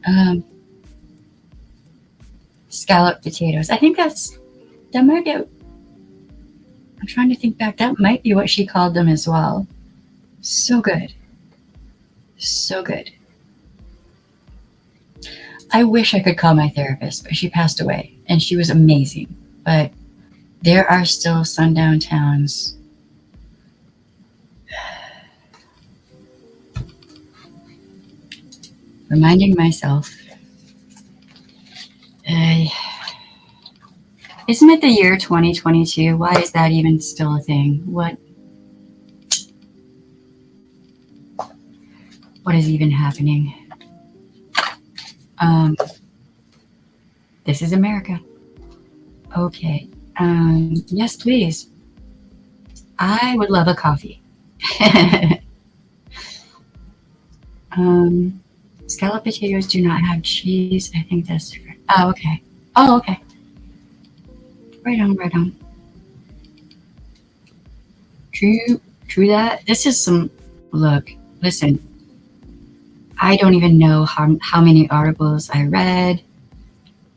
Um, Scalloped potatoes. I think that might be. I'm trying to think back. That might be what she called them as well. So good. So good. I wish I could call my therapist, but she passed away, and she was amazing. But there are still sundown towns. Reminding myself. Isn't it the year 2022? Why is that even still a thing? What is even happening? This is America. Okay. Yes, please. I would love a coffee. Scalloped potatoes do not have cheese. I think that's different. Oh, okay. Oh, okay. Right on, right on. True that. This is some, look, listen, I don't even know how many articles I read.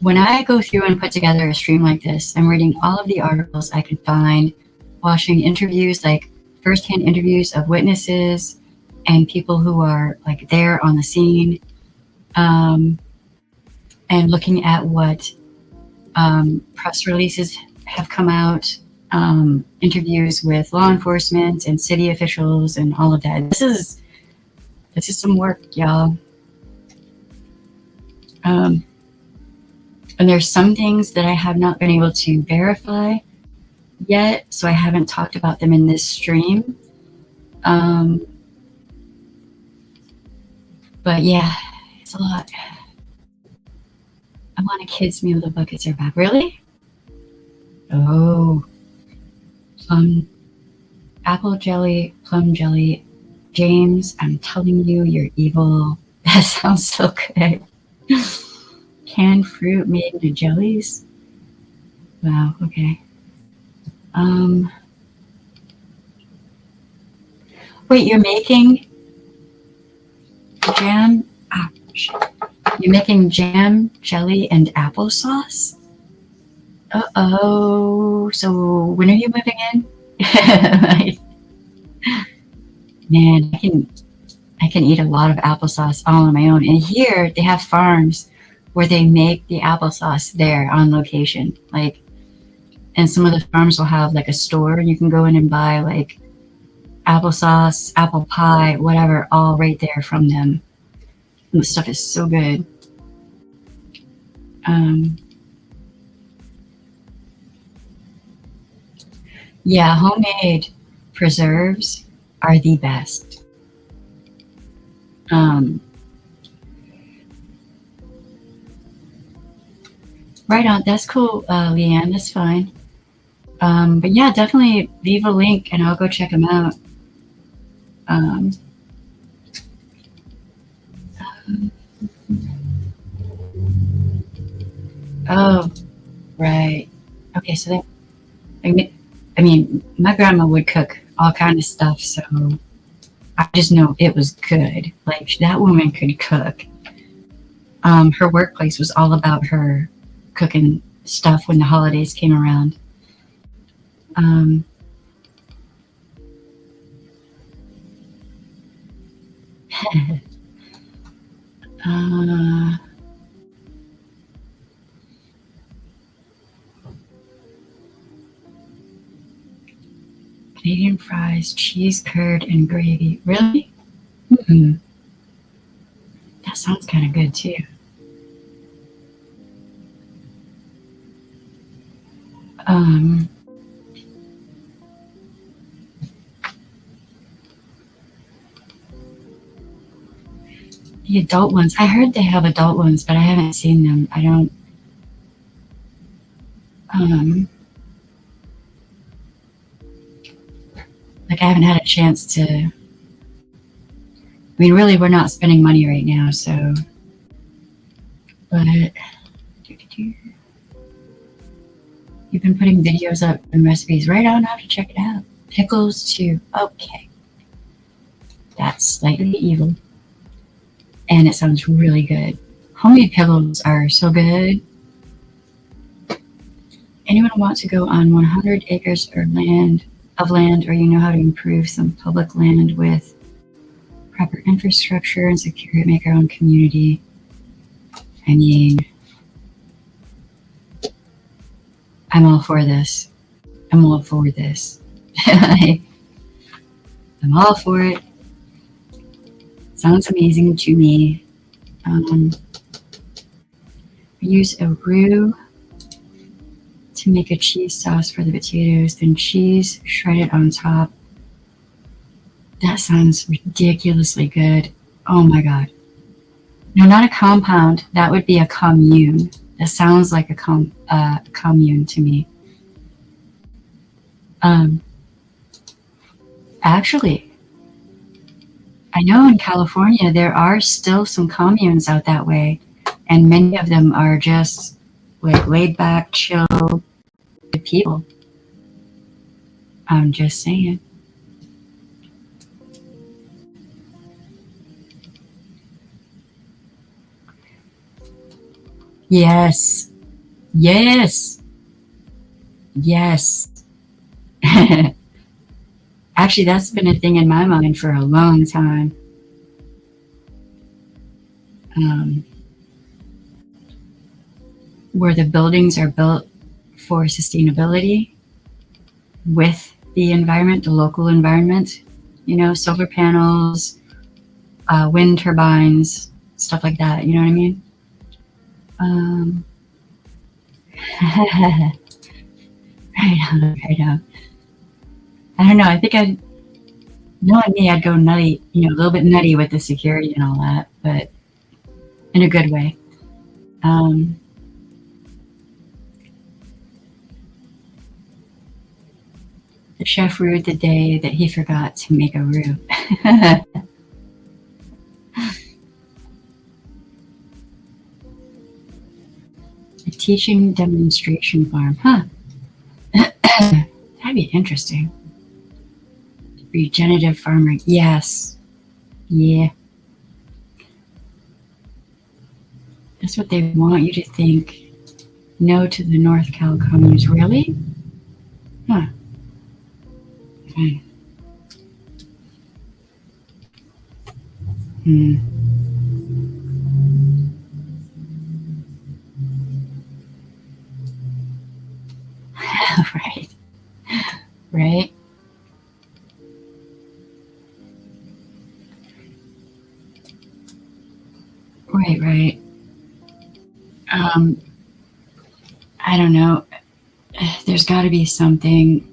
When I go through and put together a stream like this, I'm reading all of the articles I can find, watching interviews, like firsthand interviews of witnesses and people who are like there on the scene, and looking at what press releases have come out, interviews with law enforcement and city officials and all of that. This is some work, y'all. And there's some things that I have not been able to verify yet, so I haven't talked about them in this stream. But yeah, it's a lot. I want a kid's meal. The buckets are back. Really? Oh, apple jelly, plum jelly. James, I'm telling you, you're evil. That sounds so good. Canned fruit made into jellies. Wow. Okay. Wait, you're making jam? Ah, shit. You're making jam, jelly, and applesauce? Uh-oh. So when are you moving in? Man, I can eat a lot of applesauce all on my own. And here they have farms where they make the applesauce there on location. Like, and some of the farms will have like a store. You can go in and buy like applesauce, apple pie, whatever, all right there from them. And the stuff is so good. Yeah, homemade preserves are the best. Right on. That's cool, Leanne. That's fine. But yeah, definitely leave a link and I'll go check them out. Oh, right. Okay, so that, I mean, my grandma would cook all kind of stuff, so I just know it was good. Like, that woman could cook. Her workplace was all about her cooking stuff when the holidays came around. Canadian fries, cheese curd, and gravy. Really? Mm-mm. That sounds kind of good too. Um, the adult ones. I heard they have adult ones, but I haven't seen them. I don't. Um, like I haven't had a chance to. I mean, really, we're not spending money right now, so. But you've been putting videos up and recipes. Right on, I'll have to check it out. Pickles too. Okay, that's slightly evil, and it sounds really good. Homemade pickles are so good. Anyone want to go on 100 acres or land, or you know how to improve some public land with proper infrastructure and secure it, make our own community. I mean, I'm all for this. I'm all for this. I'm all for it. Sounds amazing to me. Use a roux to make a cheese sauce for the potatoes, then cheese shredded on top. That sounds ridiculously good. Oh my god. No, not a compound. That would be a commune. That sounds like a commune to me. Actually, I know in California there are still some communes out that way, and many of them are just like laid back, chill people. I'm just saying. Yes. Yes. Yes. Actually, that's been a thing in my mind for a long time. Where the buildings are built for sustainability with the environment, the local environment, you know, solar panels, wind turbines, stuff like that. You know what I mean? Right on, right on. I don't know. I think knowing me, I'd go nutty, you know, a little bit nutty with the security and all that, but in a good way. The chef rued the day that he forgot to make a roux. A teaching demonstration farm. Huh. That'd be interesting. Regenerative farming. Yes. Yeah. That's what they want you to think. No to the North Cal communes. Really? Huh. Okay. Right. Right. Right, right. I don't know. There's got to be something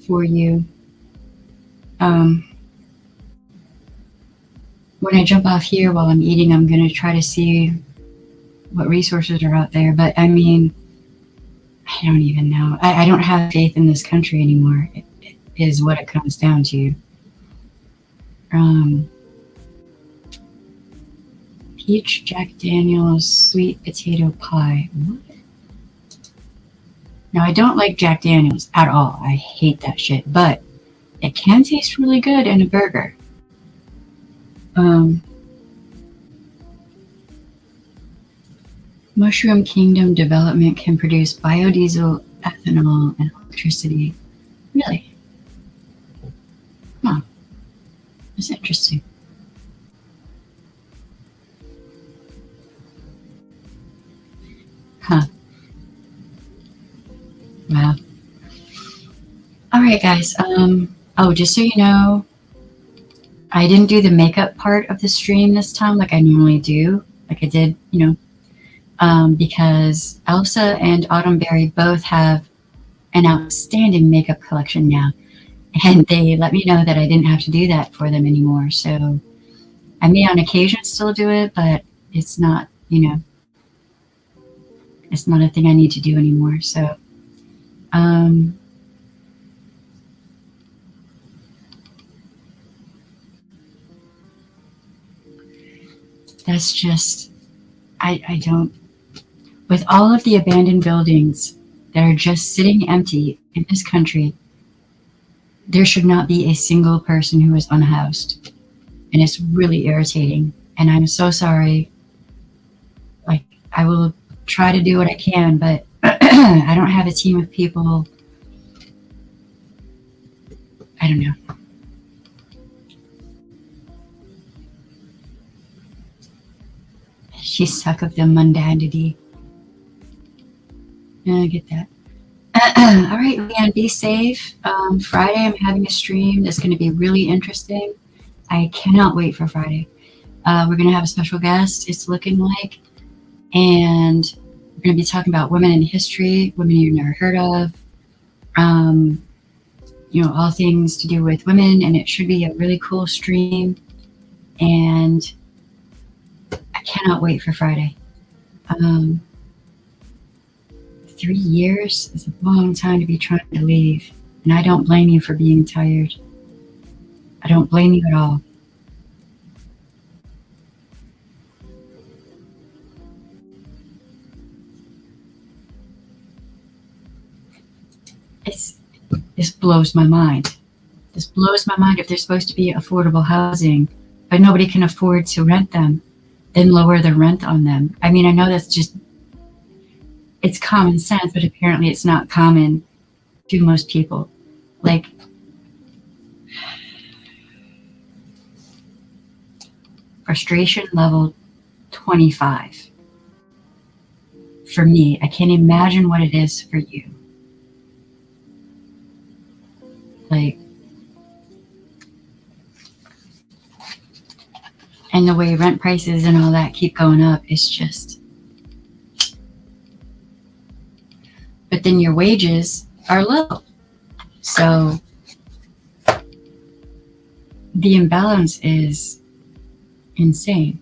for you. When I jump off here while I'm eating, I'm going to try to see what resources are out there. But I mean, I don't even know. I don't have faith in this country anymore, it is what it comes down to. Peach Jack Daniels sweet potato pie. What? Now, I don't like Jack Daniels at all. I hate that shit. But it can taste really good in a burger. Mushroom Kingdom development can produce biodiesel, ethanol, and electricity. Really? Huh. That's interesting. Huh. Wow. All right, guys. Oh, just so you know, I didn't do the makeup part of the stream this time like I normally do. Like I did, because Elsa and Autumnberry both have an outstanding makeup collection now. And they let me know that I didn't have to do that for them anymore. So I may on occasion still do it, but it's not, it's not a thing I need to do anymore. So, that's just, I don't, with all of the abandoned buildings that are just sitting empty in this country, there should not be a single person who is unhoused. And it's really irritating. And I'm so sorry. Like, I will try to do what I can, but I don't have a team of people. I don't know. She's suck of the mundanity. I get that. All right, Leanne, be safe. Friday, I'm having a stream that's going to be really interesting. I cannot wait for Friday. We're going to have a special guest, it's looking like. And we're going to be talking about women in history, women you've never heard of. All things to do with women. And it should be a really cool stream. And I cannot wait for Friday. 3 years is a long time to be trying to leave. And I don't blame you for being tired. I don't blame you at all. This blows my mind. This blows my mind. If there's supposed to be affordable housing, but nobody can afford to rent them, then lower the rent on them. I mean, I know that's just, it's common sense, but apparently it's not common to most people. Like, frustration level 25 for me. I can't imagine what it is for you. Like, and the way rent prices and all that keep going up, it's just, but then your wages are low. So the imbalance is insane.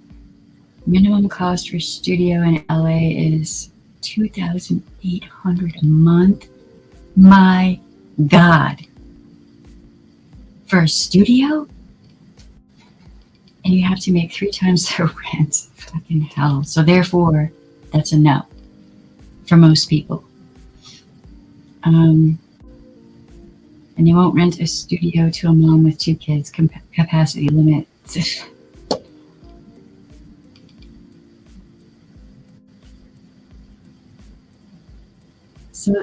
Minimum cost for studio in LA is $2,800 a month. My God. For a studio? And you have to make 3 times the rent. Fucking hell. So therefore, that's a no for most people. And they won't rent a studio to a mom with 2 kids. Capacity limit. So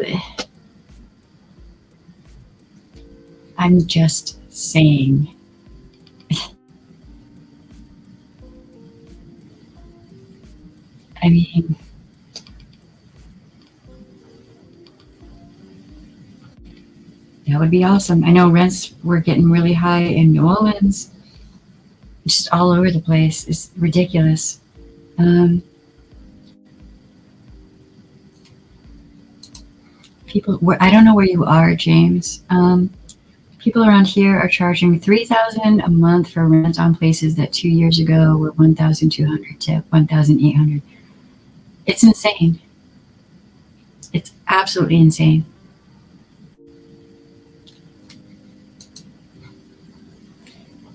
I'm just saying. I mean, that would be awesome. I know rents were getting really high in New Orleans, just all over the place. It's ridiculous. People, I don't know where you are, James. People around here are charging $3,000 a month for rent on places that 2 years ago were $1,200 to $1,800. It's insane. It's absolutely insane.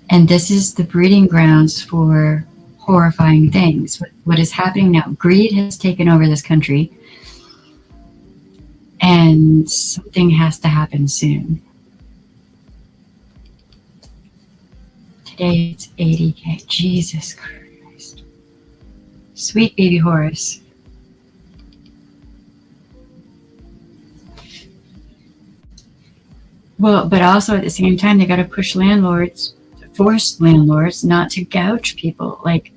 And this is the breeding grounds for horrifying things. What is happening now? Greed has taken over this country, and something has to happen soon. Today it's 80K. Jesus Christ. Sweet baby Horace. Well, but also at the same time, they got to push landlords, force landlords not to gouge people. Like,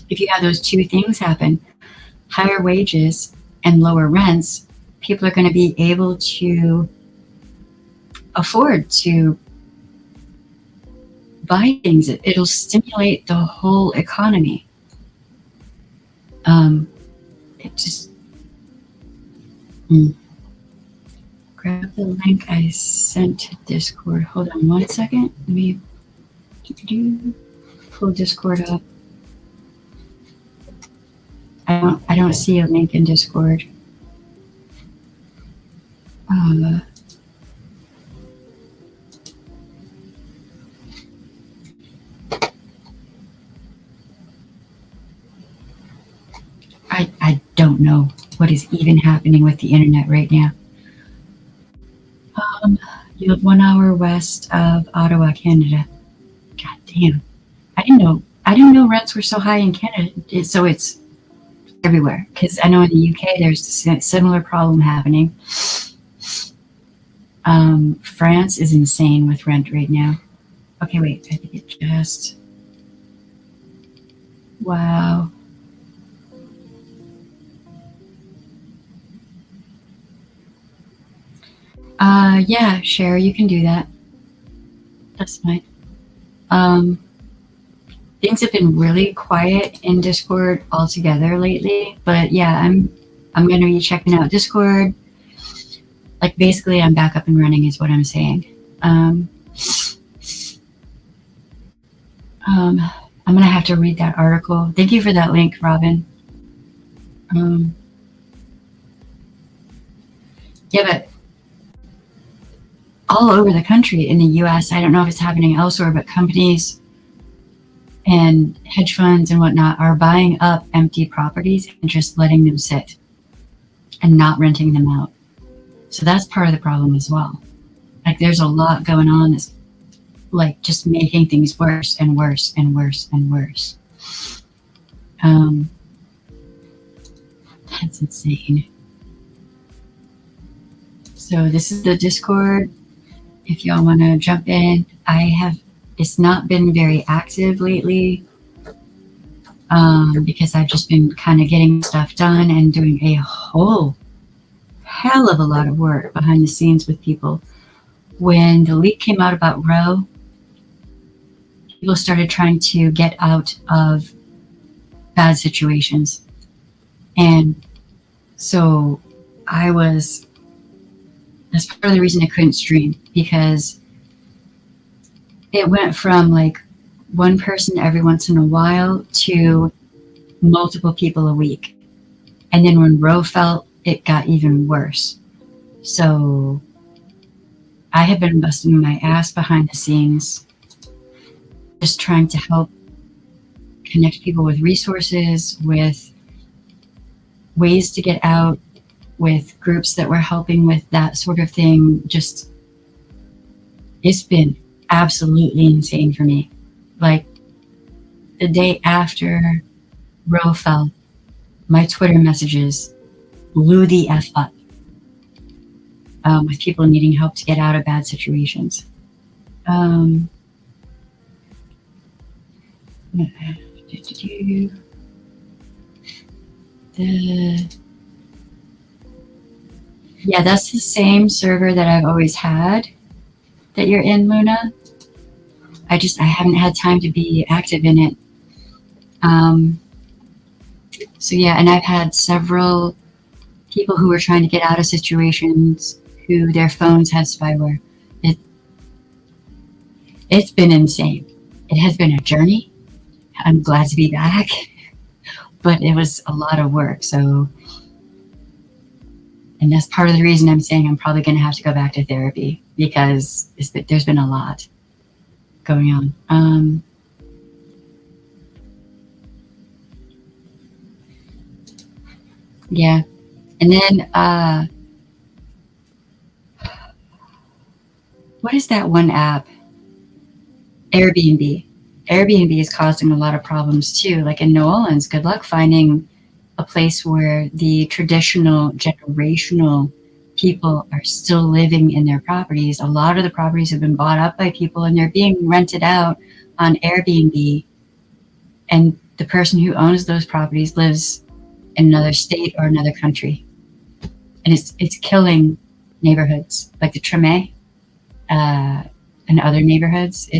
if you have those 2 things happen, higher wages and lower rents, people are going to be able to afford to buy things. It'll stimulate the whole economy. It just grab the link I sent to Discord. Hold on 1 second. Let me pull Discord up. I don't see a link in Discord. I don't know what is even happening with the internet right now. You live 1 hour west of Ottawa, Canada. God damn. I didn't know rents were so high in Canada. So it's everywhere. Because I know in the UK there's a similar problem happening. France is insane with rent right now. Okay, wait. I think it just... Wow. Yeah, Cher, you can do that. That's fine. Things have been really quiet in Discord altogether lately, but yeah, I'm going to be checking out Discord. Like, basically, I'm back up and running is what I'm saying. I'm going to have to read that article. Thank you for that link, Robin. Yeah, but all over the country in the US, I don't know if it's happening elsewhere, but companies and hedge funds and whatnot are buying up empty properties and just letting them sit and not renting them out. So that's part of the problem as well. Like, there's a lot going on that's like just making things worse and worse and worse and worse. That's insane. So this is the Discord. If y'all want to jump in, it's not been very active lately because I've just been kind of getting stuff done and doing a whole hell of a lot of work behind the scenes with people. When the leak came out about Roe, people started trying to get out of bad situations. And so that's part of the reason I couldn't stream, because it went from like one person every once in a while to multiple people a week. And then when Roe fell, it got even worse. So I have been busting my ass behind the scenes, just trying to help connect people with resources, with ways to get out, with groups that were helping with that sort of thing. Just, it's been absolutely insane for me. Like, the day after Roe fell, my Twitter messages blew the F up with people needing help to get out of bad situations. Yeah, that's the same server that I've always had that you're in, Luna. I haven't had time to be active in it. So yeah, and I've had several people who were trying to get out of situations who their phones had spyware. It's been insane. It has been a journey. I'm glad to be back, but it was a lot of work. So, and that's part of the reason I'm saying I'm probably going to have to go back to therapy, because there's been a lot going on. Yeah. And then, what is that one app? Airbnb. Airbnb is causing a lot of problems too. Like in New Orleans, good luck finding a place where the traditional generational people are still living in their properties. A lot of the properties have been bought up by people and they're being rented out on Airbnb. And the person who owns those properties lives in another state or another country. And it's killing neighborhoods like the Treme. in other neighborhoods.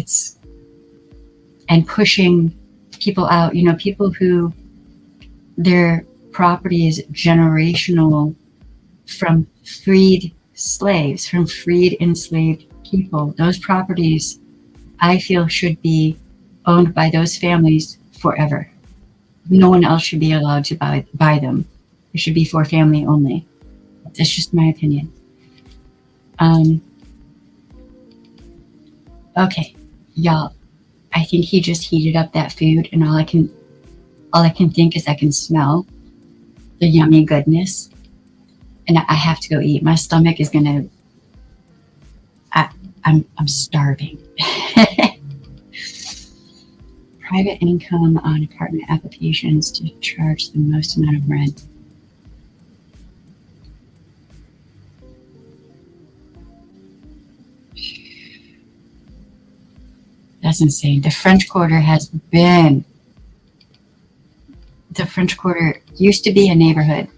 And pushing people out, people who their property is generational from freed slaves, from freed enslaved people. Those properties, I feel, should be owned by those families forever. No one else should be allowed to buy them. It should be for family only. That's just my opinion. Okay, y'all. I think he just heated up that food, and all I can think is I can smell the yummy goodness, and I have to go eat. My stomach is gonna. I'm starving. Private income on apartment applications to charge the most amount of rent. That's insane. The French Quarter used to be a neighborhood.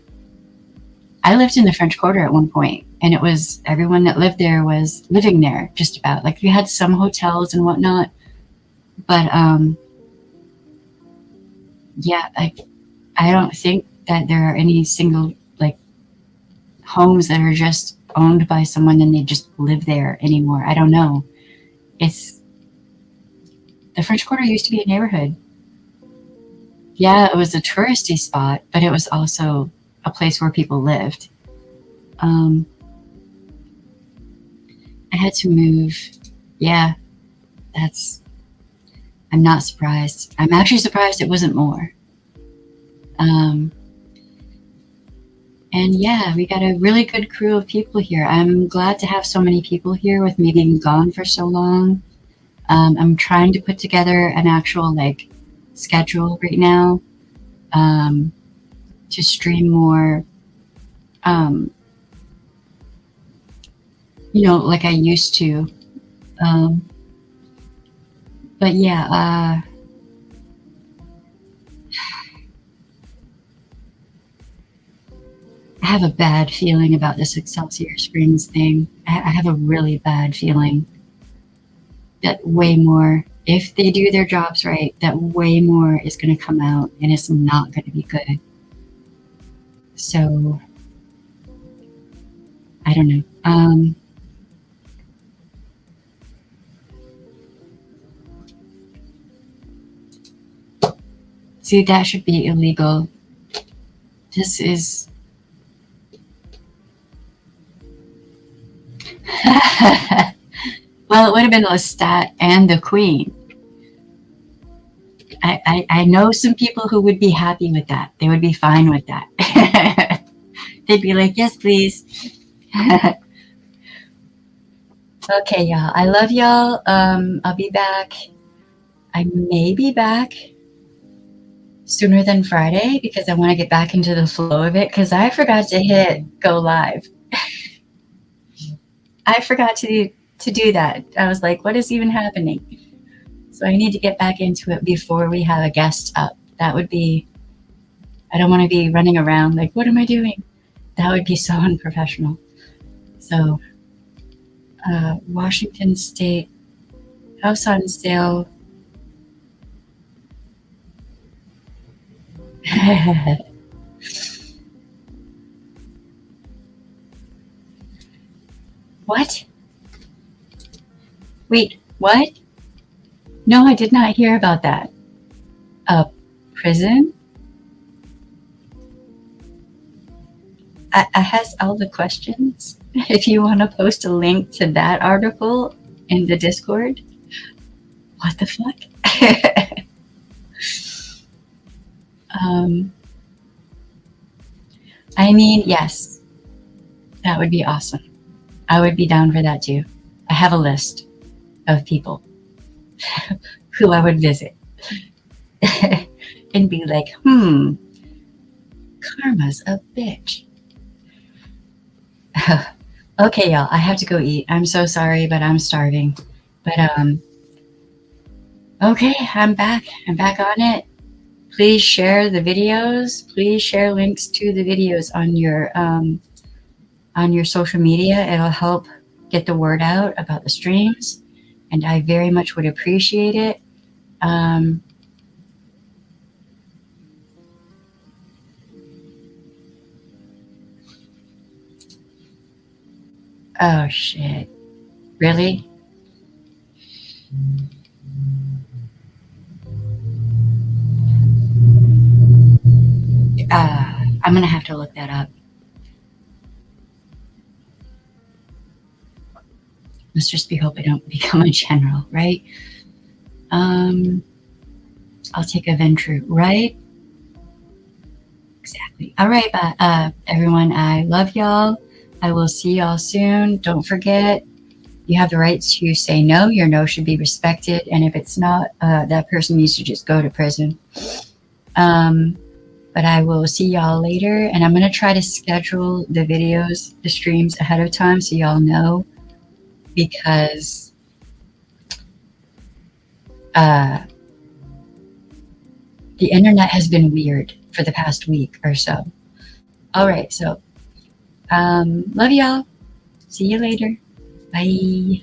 I lived in the French Quarter at one point, and it was everyone that lived there was living there, just about. Like, we had some hotels and whatnot, but yeah, like, I don't think that there are any single homes that are just owned by someone and they just live there anymore. I don't know. The French Quarter used to be a neighborhood. Yeah, it was a touristy spot, but it was also a place where people lived. I had to move. Yeah, I'm not surprised. I'm actually surprised it wasn't more. And yeah, we got a really good crew of people here. I'm glad to have so many people here with me being gone for so long. I'm trying to put together an actual schedule right now to stream more, like I used to. But yeah, I have a bad feeling about this Excelsior Springs thing. I have a really bad feeling that way more, if they do their jobs right, that way more is going to come out, and it's not going to be good. So, I don't know. See, that should be illegal. This is... Well, it would have been Lestat and the Queen. I know some people who would be happy with that. They would be fine with that. They'd be like, yes, please. Okay, y'all. I love y'all. I'll be back. I may be back sooner than Friday because I want to get back into the flow of it, because I forgot to hit go live. I forgot to do that. I was like, what is even happening? So I need to get back into it before we have a guest up. That would be... I don't want to be running around like, what am I doing? That would be so unprofessional. So, Washington State house on sale. What? Wait, what? No, I did not hear about that. A prison? I has all the questions. If you want to post a link to that article in the Discord. What the fuck? I mean, yes, that would be awesome. I would be down for that too. I have a list of people who I would visit and be like, karma's a bitch. Okay, y'all, I have to go eat. I'm so sorry, but I'm starving. But okay, I'm back. I'm back on it. Please share the videos. Please share links to the videos on your social media. It'll help get the word out about the streams, and I very much would appreciate it. Oh shit. Really? I'm gonna have to look that up. Let's just be hope I don't become a general, right? I'll take a venture, right? Exactly. All right, everyone, I love y'all. I will see y'all soon. Don't forget, you have the right to say no. Your no should be respected. And if it's not, that person needs to just go to prison. But I will see y'all later. And I'm going to try to schedule the videos, the streams ahead of time so y'all know. Because the internet has been weird for the past week or so. All right. So love y'all. See you later. Bye.